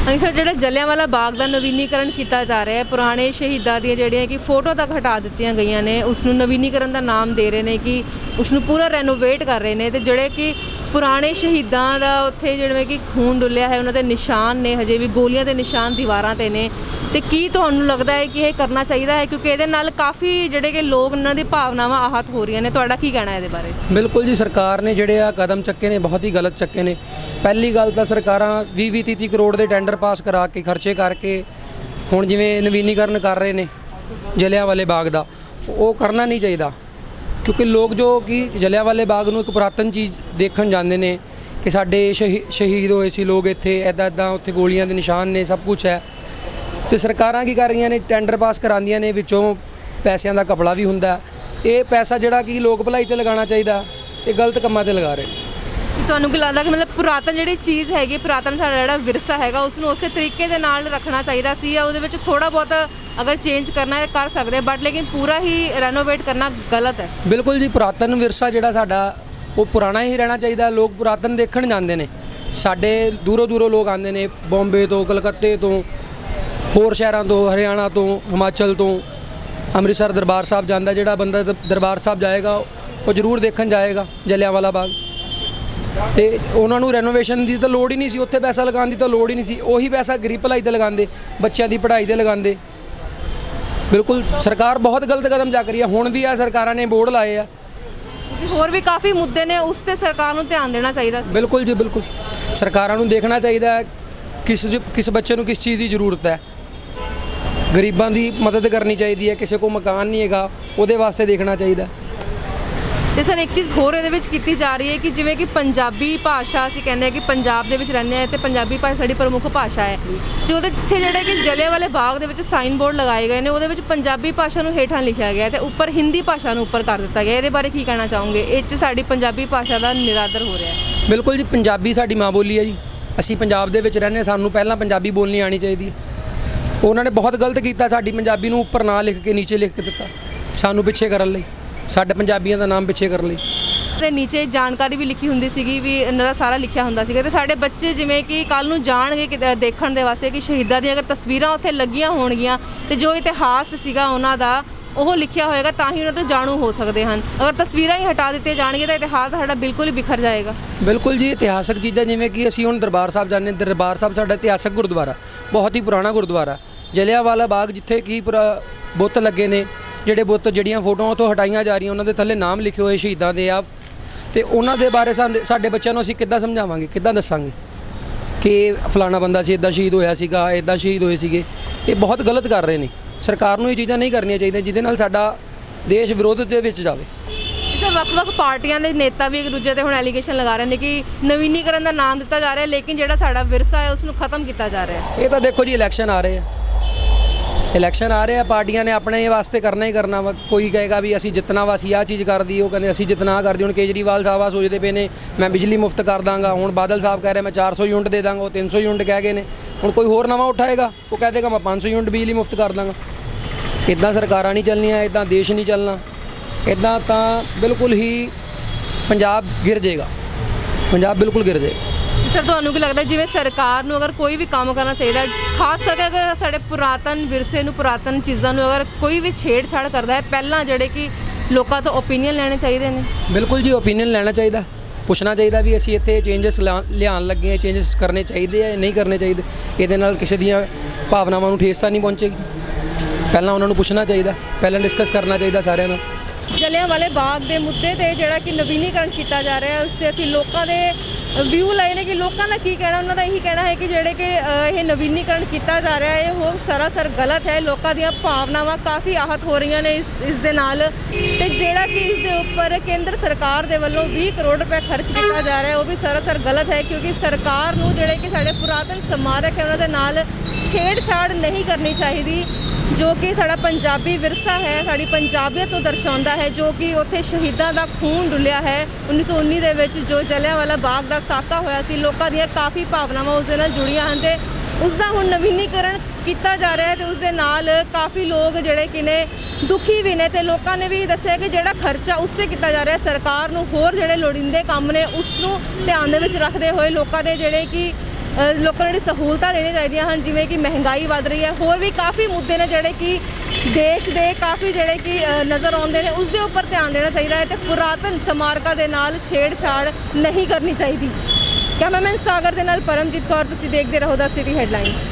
ਹਾਂਜੀ ਸਰ, ਜਿਹੜਾ ਜਲਿਆਂਵਾਲਾ ਬਾਗ ਦਾ ਨਵੀਨੀਕਰਨ ਕੀਤਾ ਜਾ ਰਿਹਾ ਹੈ, ਪੁਰਾਣੇ ਸ਼ਹੀਦਾਂ ਦੀਆਂ ਜਿਹੜੀਆਂ ਕਿ ਫੋਟੋ ਤੱਕ ਹਟਾ ਦਿੱਤੀਆਂ ਗਈਆਂ ਨੇ, ਉਸ ਨੂੰ ਨਵੀਨੀਕਰਨ ਦਾ ਨਾਮ ਦੇ ਰਹੇ ਨੇ ਕਿ ਉਸ ਨੂੰ ਪੂਰਾ ਰੈਨੋਵੇਟ ਕਰ ਰਹੇ ਨੇ। ਤੇ ਜਿਹੜੇ ਕਿ ਪੁਰਾਣੇ ਸ਼ਹੀਦਾਂ ਦਾ ਉੱਥੇ ਜਿਵੇਂ ਕਿ ਖੂਨ ਡੁੱਲਿਆ ਹੈ, ਉਹਨਾਂ ਦੇ ਨਿਸ਼ਾਨ ਨੇ, ਹਜੇ ਵੀ ਗੋਲੀਆਂ ਦੇ ਨਿਸ਼ਾਨ ਦੀਵਾਰਾਂ ਤੇ ਨੇ। ਤੇ ਕੀ ਤੁਹਾਨੂੰ ਲੱਗਦਾ ਹੈ ਕਿ ਇਹ ਕਰਨਾ ਚਾਹੀਦਾ ਹੈ? ਕਿਉਂਕਿ ਇਹਦੇ ਨਾਲ ਕਾਫੀ ਜਿਹੜੇ ਕਿ ਲੋਕ, ਉਹਨਾਂ ਦੀ ਭਾਵਨਾਵਾਂ ਆਹਤ ਹੋ ਰਹੀਆਂ ਨੇ। ਤੁਹਾਡਾ ਕੀ ਕਹਿਣਾ ਇਹਦੇ ਬਾਰੇ? ਬਿਲਕੁਲ ਜੀ, ਸਰਕਾਰ ਨੇ ਜਿਹੜੇ ਆ ਕਦਮ ਚੱਕੇ ਨੇ ਬਹੁਤ ਹੀ ਗਲਤ ਚੱਕੇ ਨੇ। ਪਹਿਲੀ ਗੱਲ ਤਾਂ ਸਰਕਾਰਾਂ 20-30 ਕਰੋੜ ਦੇ ਟੈਂਡਰ ਪਾਸ ਕਰਾ ਕੇ, ਖਰਚੇ ਕਰਕੇ, ਹੁਣ ਜਿਵੇਂ ਨਵੀਨੀਕਰਨ ਕਰ ਰਹੇ ਨੇ ਜਲਿਆਂਵਾਲੇ ਬਾਗ ਦਾ, ਉਹ ਕਰਨਾ ਨਹੀਂ ਚਾਹੀਦਾ। ਕਿਉਂਕਿ ਲੋਕ ਜੋ ਕਿ ਜਲਿਆਂਵਾਲੇ ਬਾਗ ਨੂੰ ਇੱਕ ਪੁਰਾਤਨ ਚੀਜ਼ ਦੇਖਣ ਜਾਂਦੇ ਨੇ ਕਿ ਸਾਡੇ ਸ਼ਹੀਦ ਹੋਏ ਸੀ ਲੋਕ ਇੱਥੇ, ਇੱਦਾਂ ਉੱਥੇ ਗੋਲੀਆਂ ਦੇ ਨਿਸ਼ਾਨ ਨੇ, ਸਭ ਕੁਝ ਹੈ। ਤੇ ਸਰਕਾਰਾਂ ਕੀ ਕਰ ਰਹੀਆਂ ਨੇ? ਟੈਂਡਰ ਪਾਸ ਕਰਾਉਂਦੀਆਂ ਨੇ, ਵਿੱਚੋਂ ਪੈਸਿਆਂ ਦਾ ਘਪਲਾ ਵੀ ਹੁੰਦਾ। ਇਹ ਪੈਸਾ ਜਿਹੜਾ ਕਿ ਲੋਕ ਭਲਾਈ ਤੇ ਲਗਾਉਣਾ ਚਾਹੀਦਾ, ਇਹ ਗਲਤ ਕੰਮਾਂ ਤੇ ਲਗਾ ਰਹੇ ਨੇ। ਤੁਹਾਨੂੰ ਕੀ ਲੱਗਦਾ ਕਿ ਮਤਲਬ ਪੁਰਾਤਨ ਜਿਹੜੀ ਚੀਜ਼ ਹੈਗੀ, ਪੁਰਾਤਨ ਸਾਡਾ ਜਿਹੜਾ ਵਿਰਸਾ ਹੈਗਾ, ਉਸ ਨੂੰ ਉਸੇ ਤਰੀਕੇ ਦੇ ਨਾਲ ਰੱਖਣਾ ਚਾਹੀਦਾ ਸੀ, ਜਾਂ ਉਹਦੇ ਵਿੱਚ ਥੋੜਾ ਬਹੁਤ ਅਗਰ ਚੇਂਜ ਕਰਨਾ ਹੈ ਕਰ ਸਕਦੇ, ਬਟ ਲੇਕਿਨ ਪੂਰਾ ਹੀ ਰੈਨੋਵੇਟ ਕਰਨਾ ਗਲਤ ਹੈ? ਬਿਲਕੁਲ ਜੀ, ਪੁਰਾਤਨ ਵਿਰਸਾ ਜਿਹੜਾ ਸਾਡਾ ਉਹ ਪੁਰਾਣਾ ਹੀ ਰਹਿਣਾ ਚਾਹੀਦਾ। ਲੋਕ ਪੁਰਾਤਨ ਦੇਖਣ ਜਾਂਦੇ ਨੇ, ਸਾਡੇ ਦੂਰੋਂ ਲੋਕ ਆਉਂਦੇ ਨੇ, ਬੰਬੇ ਤੋਂ, ਕਲਕੱਤੇ ਤੋਂ, ਹੋਰ ਸ਼ਹਿਰਾਂ ਤੋਂ, ਹਰਿਆਣਾ ਤੋਂ, ਹਿਮਾਚਲ ਤੋਂ, ਅੰਮ੍ਰਿਤਸਰ ਦਰਬਾਰ ਸਾਹਿਬ ਜਾਂਦਾ। ਜਿਹੜਾ ਬੰਦਾ ਦਰਬਾਰ ਸਾਹਿਬ ਜਾਏਗਾ ਉਹ ਜ਼ਰੂਰ ਦੇਖਣ ਜਾਏਗਾ ਜਲਿਆਂਵਾਲਾ ਬਾਗ। ਤੇ ਉਹਨਾਂ ਨੂੰ ਰੈਨੋਵੇਸ਼ਨ ਦੀ ਤਾਂ ਲੋੜ ਹੀ ਨਹੀਂ ਸੀ, ਉੱਥੇ ਪੈਸਾ ਲਗਾਉਣ ਦੀ ਤਾਂ ਲੋੜ ਹੀ ਨਹੀਂ ਸੀ। ਉਹੀ ਪੈਸਾ ਗਰੀਬ ਭਲਾਈ ਤੇ ਲਗਾਉਂਦੇ, ਬੱਚਿਆਂ ਦੀ ਪੜ੍ਹਾਈ ਤੇ ਲਗਾਉਂਦੇ। ਬਿਲਕੁਲ ਸਰਕਾਰ ਬਹੁਤ ਗਲਤ ਕਦਮ ਚੱਕ ਰਹੀ ਹੈ। ਹੁਣ ਵੀ ਆ ਸਰਕਾਰਾਂ ਨੇ ਬੋਰਡ ਲਾਏ ਆ, ਹੋਰ ਵੀ ਕਾਫੀ ਮੁੱਦੇ ਨੇ, ਉਸ ਤੇ ਸਰਕਾਰ ਨੂੰ ਧਿਆਨ ਦੇਣਾ ਚਾਹੀਦਾ ਸੀ। ਬਿਲਕੁਲ ਜੀ, ਬਿਲਕੁਲ ਸਰਕਾਰਾਂ ਨੂੰ ਦੇਖਣਾ ਚਾਹੀਦਾ ਹੈ ਕਿਸ ਬੱਚੇ ਨੂੰ ਕਿਸ ਚੀਜ਼ ਦੀ ਜ਼ਰੂਰਤ ਹੈ। ਗਰੀਬਾਂ ਦੀ ਮਦਦ ਕਰਨੀ ਚਾਹੀਦੀ ਹੈ। ਕਿਸੇ ਕੋਲ ਮਕਾਨ ਨਹੀਂ ਹੈਗਾ, ਉਹਦੇ ਵਾਸਤੇ ਦੇਖਣਾ ਚਾਹੀਦਾ। ਤੇ ਸਰ ਇੱਕ ਚੀਜ਼ ਹੋਰ ਇਹਦੇ ਵਿੱਚ ਕੀਤੀ ਜਾ ਰਹੀ ਹੈ ਕਿ ਜਿਵੇਂ ਕਿ ਪੰਜਾਬੀ ਭਾਸ਼ਾ, ਅਸੀਂ ਕਹਿੰਦੇ ਹਾਂ ਕਿ ਪੰਜਾਬ ਦੇ ਵਿੱਚ ਰਹਿੰਦੇ ਹਾਂ ਤੇ ਪੰਜਾਬੀ ਭਾਸ਼ਾ ਸਾਡੀ ਪ੍ਰਮੁੱਖ ਭਾਸ਼ਾ ਹੈ, ਤੇ ਉਹਦੇ ਇੱਥੇ ਜਿਹੜੇ ਕਿ ਜਲਿਆਂਵਾਲੇ ਬਾਗ ਦੇ ਵਿੱਚ ਸਾਈਨ ਬੋਰਡ ਲਗਾਏ ਗਏ ਨੇ, ਉਹਦੇ ਵਿੱਚ ਪੰਜਾਬੀ ਭਾਸ਼ਾ ਨੂੰ ਹੇਠਾਂ ਲਿਖਿਆ ਗਿਆ ਤੇ ਉੱਪਰ ਹਿੰਦੀ ਭਾਸ਼ਾ ਨੂੰ ਉੱਪਰ ਕਰ ਦਿੱਤਾ ਗਿਆ। ਇਹਦੇ ਬਾਰੇ ਕੀ ਕਹਿਣਾ ਚਾਹੋਗੇ? ਇਹ 'ਚ ਸਾਡੀ ਪੰਜਾਬੀ ਭਾਸ਼ਾ ਦਾ ਨਿਰਾਦਰ ਹੋ ਰਿਹਾ ਹੈ। ਬਿਲਕੁਲ ਜੀ, ਪੰਜਾਬੀ ਸਾਡੀ ਮਾਂ ਬੋਲੀ ਹੈ ਜੀ। ਅਸੀਂ ਪੰਜਾਬ ਦੇ ਵਿੱਚ ਰਹਿੰਦੇ, ਸਾਨੂੰ ਪਹਿਲਾਂ ਪੰਜਾਬੀ ਬੋਲਣੀ ਆਉਣੀ ਚਾਹੀਦੀ ਹੈ। ਉਹਨਾਂ ਨੇ ਬਹੁਤ ਗਲਤ ਕੀਤਾ, ਸਾਡੀ ਪੰਜਾਬੀ ਨੂੰ ਉੱਪਰ ਨਾ ਲਿਖ ਕੇ ਨੀਚੇ ਲਿਖ ਕੇ ਦਿੱਤਾ, ਸਾਨੂੰ ਪਿੱਛੇ ਕਰਨ ਲਈ, ਸਾਡੇ ਪੰਜਾਬੀਆਂ ਦਾ ਨਾਮ ਪਿੱਛੇ ਕਰਨ ਲਈ। ਦੇ ਨੀਚੇ ਜਾਣਕਾਰੀ ਵੀ ਲਿਖੀ ਹੁੰਦੀ ਸੀਗੀ ਵੀ ਇਹਨਾਂ ਦਾ ਸਾਰਾ ਲਿਖਿਆ ਹੁੰਦਾ ਸੀਗਾ ਤੇ ਸਾਡੇ ਬੱਚੇ ਜਿਵੇਂ ਕਿ ਕੱਲ ਨੂੰ ਜਾਣਗੇ ਦੇਖਣ ਦੇ ਵਾਸਤੇ ਕਿ ਸ਼ਹੀਦਾਂ ਦੀਆਂ ਅਗਰ ਤਸਵੀਰਾਂ ਉੱਥੇ ਲੱਗੀਆਂ ਹੋਣਗੀਆਂ ਤੇ ਜੋ ਇਤਿਹਾਸ ਸੀਗਾ ਉਹਨਾਂ ਦਾ ਉਹ ਲਿਖਿਆ ਹੋਏਗਾ ਤਾਂ ਹੀ ਉਹਨਾਂ ਤੋਂ ਜਾਣੂ ਹੋ ਸਕਦੇ ਹਨ। ਅਗਰ ਤਸਵੀਰਾਂ ਹੀ ਹਟਾ ਦਿੱਤੀਆਂ ਜਾਣਗੀਆਂ ਤਾਂ ਇਤਿਹਾਸ ਸਾਡਾ ਬਿਲਕੁਲ ਹੀ ਬਿਖਰ ਜਾਏਗਾ। ਬਿਲਕੁਲ ਜੀ, ਇਤਿਹਾਸਕ ਚੀਜ਼ਾਂ ਜਿਵੇਂ ਕਿ ਅਸੀਂ ਹੁਣ ਦਰਬਾਰ ਸਾਹਿਬ ਜਾਂਦੇ, ਦਰਬਾਰ ਸਾਹਿਬ ਸਾਡਾ ਇਤਿਹਾਸਕ ਗੁਰਦੁਆਰਾ, ਬਹੁਤ ਹੀ ਪੁਰਾਣਾ ਗੁਰਦੁਆਰਾ। ਜਲਿਆਂਵਾਲਾ ਬਾਗ ਜਿੱਥੇ ਕਿ ਬੁੱਤ ਲੱਗੇ ਨੇ, ਜਿਹੜੇ ਬੁੱਤ ਜਿਹੜੀਆਂ ਫੋਟੋਆਂ ਤੋਂ ਹਟਾਈਆਂ ਜਾ ਰਹੀਆਂ, ਉਹਨਾਂ ਦੇ ਥੱਲੇ ਨਾਮ ਲਿਖੇ ਹੋਏ ਸ਼ਹੀਦਾਂ ਦੇ ਆ, ਤੇ ਉਹਨਾਂ ਦੇ ਬਾਰੇ ਸਾਡੇ ਬੱਚਿਆਂ ਨੂੰ ਅਸੀਂ ਕਿੱਦਾਂ ਸਮਝਾਵਾਂਗੇ, ਕਿੱਦਾਂ ਦੱਸਾਂਗੇ ਕਿ ਫਲਾਣਾ ਬੰਦਾ ਸੀ ਇੱਦਾਂ ਸ਼ਹੀਦ ਹੋਇਆ ਸੀਗਾ, ਇੱਦਾਂ ਸ਼ਹੀਦ ਹੋਏ ਸੀਗੇ। ਇਹ ਬਹੁਤ ਗਲਤ ਕਰ ਰਹੇ ਨੇ। ਸਰਕਾਰ ਨੂੰ ਇਹ ਚੀਜ਼ਾਂ ਨਹੀਂ ਕਰਨੀਆਂ ਚਾਹੀਦੀਆਂ ਜਿਹਦੇ ਨਾਲ ਸਾਡਾ ਦੇਸ਼ ਵਿਰੋਧ ਦੇ ਵਿੱਚ ਜਾਵੇ। ਇਸੇ ਵੱਖ-ਵੱਖ ਪਾਰਟੀਆਂ ਦੇ ਨੇਤਾ ਵੀ ਇੱਕ ਦੂਜੇ ਤੇ ਹੁਣ ਐਲੀਗੇਸ਼ਨ ਲਗਾ ਰਹੇ ਨੇ ਕਿ ਨਵੀਨੀਕਰਨ ਦਾ ਨਾਮ ਦਿੱਤਾ ਜਾ ਰਿਹਾ ਲੇਕਿਨ ਜਿਹੜਾ ਸਾਡਾ ਵਿਰਸਾ ਹੈ ਉਸ ਨੂੰ ਖਤਮ ਕੀਤਾ ਜਾ ਰਿਹਾ ਹੈ। ਇਹ ਤਾਂ ਦੇਖੋ ਜੀ, ਇਲੈਕਸ਼ਨ ਆ ਰਹੇ ਆ, ਪਾਰਟੀਆਂ ਨੇ ਆਪਣੇ ਵਾਸਤੇ ਕਰਨਾ ਹੀ ਕਰਨਾ ਵਾ। ਕੋਈ ਕਹੇਗਾ ਵੀ ਅਸੀਂ ਜਿੱਤਣਾ ਵਾ, ਅਸੀਂ ਆਹ ਚੀਜ਼ ਕਰਦੀ, ਉਹ ਕਹਿੰਦੇ ਅਸੀਂ ਜਿੱਤਣਾ ਕਰਦੀ। ਹੁਣ ਕੇਜਰੀਵਾਲ ਸਾਹਿਬ ਆ ਸੋਚਦੇ ਪਏ ਨੇ ਮੈਂ ਬਿਜਲੀ ਮੁਫਤ ਕਰ ਦਾਂਗਾ, ਹੁਣ ਬਾਦਲ ਸਾਹਿਬ ਕਹਿ ਰਹੇ ਮੈਂ 400 ਯੂਨਿਟ ਦੇ ਦਾਂਗਾ, ਉਹ 300 ਯੂਨਿਟ ਕਹਿ ਗਏ ਨੇ। ਹੁਣ ਕੋਈ ਹੋਰ ਨਵਾਂ ਉਠਾਏਗਾ, ਉਹ ਕਹਿ ਦੇਗਾ ਮੈਂ 500 ਯੂਨਿਟ ਬਿਜਲੀ ਮੁਫਤ ਕਰ ਦਾਂਗਾ। ਇੱਦਾਂ ਸਰਕਾਰਾਂ ਨਹੀਂ ਚੱਲਣੀਆਂ, ਇੱਦਾਂ ਦੇਸ਼ ਨਹੀਂ ਚੱਲਣਾ। ਇੱਦਾਂ ਤਾਂ ਬਿਲਕੁਲ ਹੀ ਪੰਜਾਬ ਗਿਰ ਜਾਏਗਾ, ਪੰਜਾਬ ਬਿਲਕੁਲ ਗਿਰ ਜਾਏਗਾ। ਸਰ ਤੁਹਾਨੂੰ ਕੀ ਲੱਗਦਾ ਜਿਵੇਂ ਸਰਕਾਰ ਨੂੰ ਅਗਰ ਕੋਈ ਵੀ ਕੰਮ ਕਰਨਾ ਚਾਹੀਦਾ, ਖਾਸ ਕਰਕੇ ਅਗਰ ਸਾਡੇ ਪੁਰਾਤਨ ਵਿਰਸੇ ਨੂੰ, ਪੁਰਾਤਨ ਚੀਜ਼ਾਂ ਨੂੰ ਅਗਰ ਕੋਈ ਵੀ ਛੇੜਛਾੜ ਕਰਦਾ ਹੈ, ਪਹਿਲਾਂ ਜਿਹੜੇ ਕਿ ਲੋਕਾਂ ਤੋਂ ਓਪੀਨੀਅਨ ਲੈਣੇ ਚਾਹੀਦੇ ਨੇ? ਬਿਲਕੁਲ ਜੀ, ਓਪੀਨੀਅਨ ਲੈਣਾ ਚਾਹੀਦਾ, ਪੁੱਛਣਾ ਚਾਹੀਦਾ ਵੀ ਅਸੀਂ ਇੱਥੇ ਚੇਂਜਸ ਲਿਆਉਣ ਲੱਗੇ ਹਾਂ, ਚੇਂਜਸ ਕਰਨੇ ਚਾਹੀਦੇ ਆ ਨਹੀਂ ਕਰਨੇ ਚਾਹੀਦੇ। ਇਹਦੇ ਨਾਲ ਕਿਸੇ ਦੀਆਂ ਭਾਵਨਾਵਾਂ ਨੂੰ ਠੇਸ ਤਾਂ ਨਹੀਂ ਪਹੁੰਚੇਗੀ। ਪਹਿਲਾਂ ਉਹਨਾਂ ਨੂੰ ਪੁੱਛਣਾ ਚਾਹੀਦਾ, ਪਹਿਲਾਂ ਡਿਸਕਸ ਕਰਨਾ ਚਾਹੀਦਾ ਸਾਰਿਆਂ ਨਾਲ। ਜਲਿਆਂਵਾਲੇ ਬਾਗ ਦੇ ਮੁੱਦੇ ਤੇ ਜਿਹੜਾ ਕਿ ਨਵੀਨੀਕਰਨ ਕੀਤਾ ਜਾ ਰਿਹਾ ਹੈ ਉਸ ਤੇ ਅਸੀਂ ਲੋਕਾਂ ਦੇ ਵਿਊ ਲਏ ਨੇ ਕਿ ਲੋਕਾਂ ਦਾ ਕੀ ਕਹਿਣਾ। ਉਹਨਾਂ ਦਾ ਇਹੀ ਕਹਿਣਾ ਹੈ ਕਿ ਜਿਹੜੇ ਕਿ ਇਹ ਨਵੀਨੀਕਰਨ ਕੀਤਾ ਜਾ ਰਿਹਾ ਹੈ ਉਹ ਸਰਾਸਰ ਗਲਤ ਹੈ। ਲੋਕਾਂ ਦੀਆਂ ਭਾਵਨਾਵਾਂ ਕਾਫੀ ਆਹਤ ਹੋ ਰਹੀਆਂ ਨੇ ਇਸ ਦੇ ਨਾਲ, ਤੇ ਜਿਹੜਾ ਕਿ ਇਸ ਦੇ ਉੱਪਰ ਕੇਂਦਰ ਸਰਕਾਰ ਦੇ ਵੱਲੋਂ 20 ਕਰੋੜ ਰੁਪਏ ਖਰਚ ਕੀਤਾ ਜਾ ਰਿਹਾ ਹੈ ਉਹ ਵੀ ਸਰਾਸਰ ਗਲਤ ਹੈ, ਕਿਉਂਕਿ ਸਰਕਾਰ ਨੂੰ ਜਿਹੜੇ ਕਿ ਸਾਡੇ ਪੁਰਾਤਨ ਸਮਾਰਕ ਹੈ ਉਹਨਾਂ ਦੇ ਨਾਲ ਛੇੜਛਾੜ ਨਹੀਂ ਕਰਨੀ ਚਾਹੀਦੀ, ਜੋ ਕਿ ਸਾਡਾ ਪੰਜਾਬੀ ਵਿਰਸਾ ਹੈ, ਸਾਡੀ ਪੰਜਾਬੀਅਤ ਨੂੰ ਦਰਸਾਉਂਦਾ ਹੈ, ਜੋ ਕਿ ਉੱਥੇ ਸ਼ਹੀਦਾਂ ਦਾ ਖੂਨ ਡੁੱਲਿਆ ਹੈ 1919 ਦੇ ਵਿੱਚ ਜੋ ਜਲਿਆਂਵਾਲਾ ਬਾਗ ਦਾ ਸਾਕਾ ਹੋਇਆ ਸੀ। ਲੋਕਾਂ ਦੀਆਂ ਕਾਫੀ ਭਾਵਨਾਵਾਂ ਉਸ ਦੇ ਨਾਲ ਜੁੜੀਆਂ ਹਨ ਤੇ ਉਸ ਦਾ ਹੁਣ ਨਵੀਨੀਕਰਨ ਕੀਤਾ ਜਾ ਰਿਹਾ ਹੈ ਤੇ ਉਸ ਦੇ ਨਾਲ ਕਾਫੀ ਲੋਕ ਜਿਹੜੇ ਕਿ ਨੇ ਦੁਖੀ ਵੀ ਨੇ, ਤੇ ਲੋਕਾਂ ਨੇ ਵੀ ਦੱਸਿਆ ਕਿ ਜਿਹੜਾ ਖਰਚਾ ਉਸ 'ਤੇ ਕੀਤਾ ਜਾ ਰਿਹਾ, ਸਰਕਾਰ ਨੂੰ ਹੋਰ ਜਿਹੜੇ ਲੋੜੀਂਦੇ ਕੰਮ ਨੇ ਉਸ ਨੂੰ ਧਿਆਨ ਦੇ ਵਿੱਚ ਰੱਖਦੇ ਹੋਏ ਲੋਕਾਂ ਦੇ ਜਿਹੜੇ ਕਿ ਲੋਕਾਂ ਨੂੰ ਜਿਹੜੀ ਸਹੂਲਤਾਂ ਦੇਣੀਆਂ ਚਾਹੀਦੀਆਂ ਹਨ, ਜਿਵੇਂ ਕਿ ਮਹਿੰਗਾਈ ਵੱਧ ਰਹੀ ਹੈ, ਹੋਰ ਵੀ ਕਾਫੀ ਮੁੱਦੇ ਨੇ ਜਿਹੜੇ ਕਿ ਦੇਸ਼ ਦੇ ਕਾਫੀ ਜਿਹੜੇ ਕਿ ਨਜ਼ਰ ਆਉਂਦੇ ਨੇ, ਉਸ ਦੇ ਉੱਪਰ ਧਿਆਨ ਦੇਣਾ ਚਾਹੀਦਾ ਹੈ ਤੇ ਪੁਰਾਤਨ ਸਮਾਰਕਾਂ ਦੇ ਨਾਲ ਛੇੜਛਾੜ ਨਹੀਂ ਕਰਨੀ ਚਾਹੀਦੀ। ਕੈਮਰਾਮੈਨ ਸਾਗਰ ਦੇ ਨਾਲ ਪਰਮਜੀਤ ਕੌਰ, ਤੁਸੀਂ ਦੇਖਦੇ ਰਹੋ ਦਾ ਸਿਟੀ ਹੈਡਲਾਈਨਸ।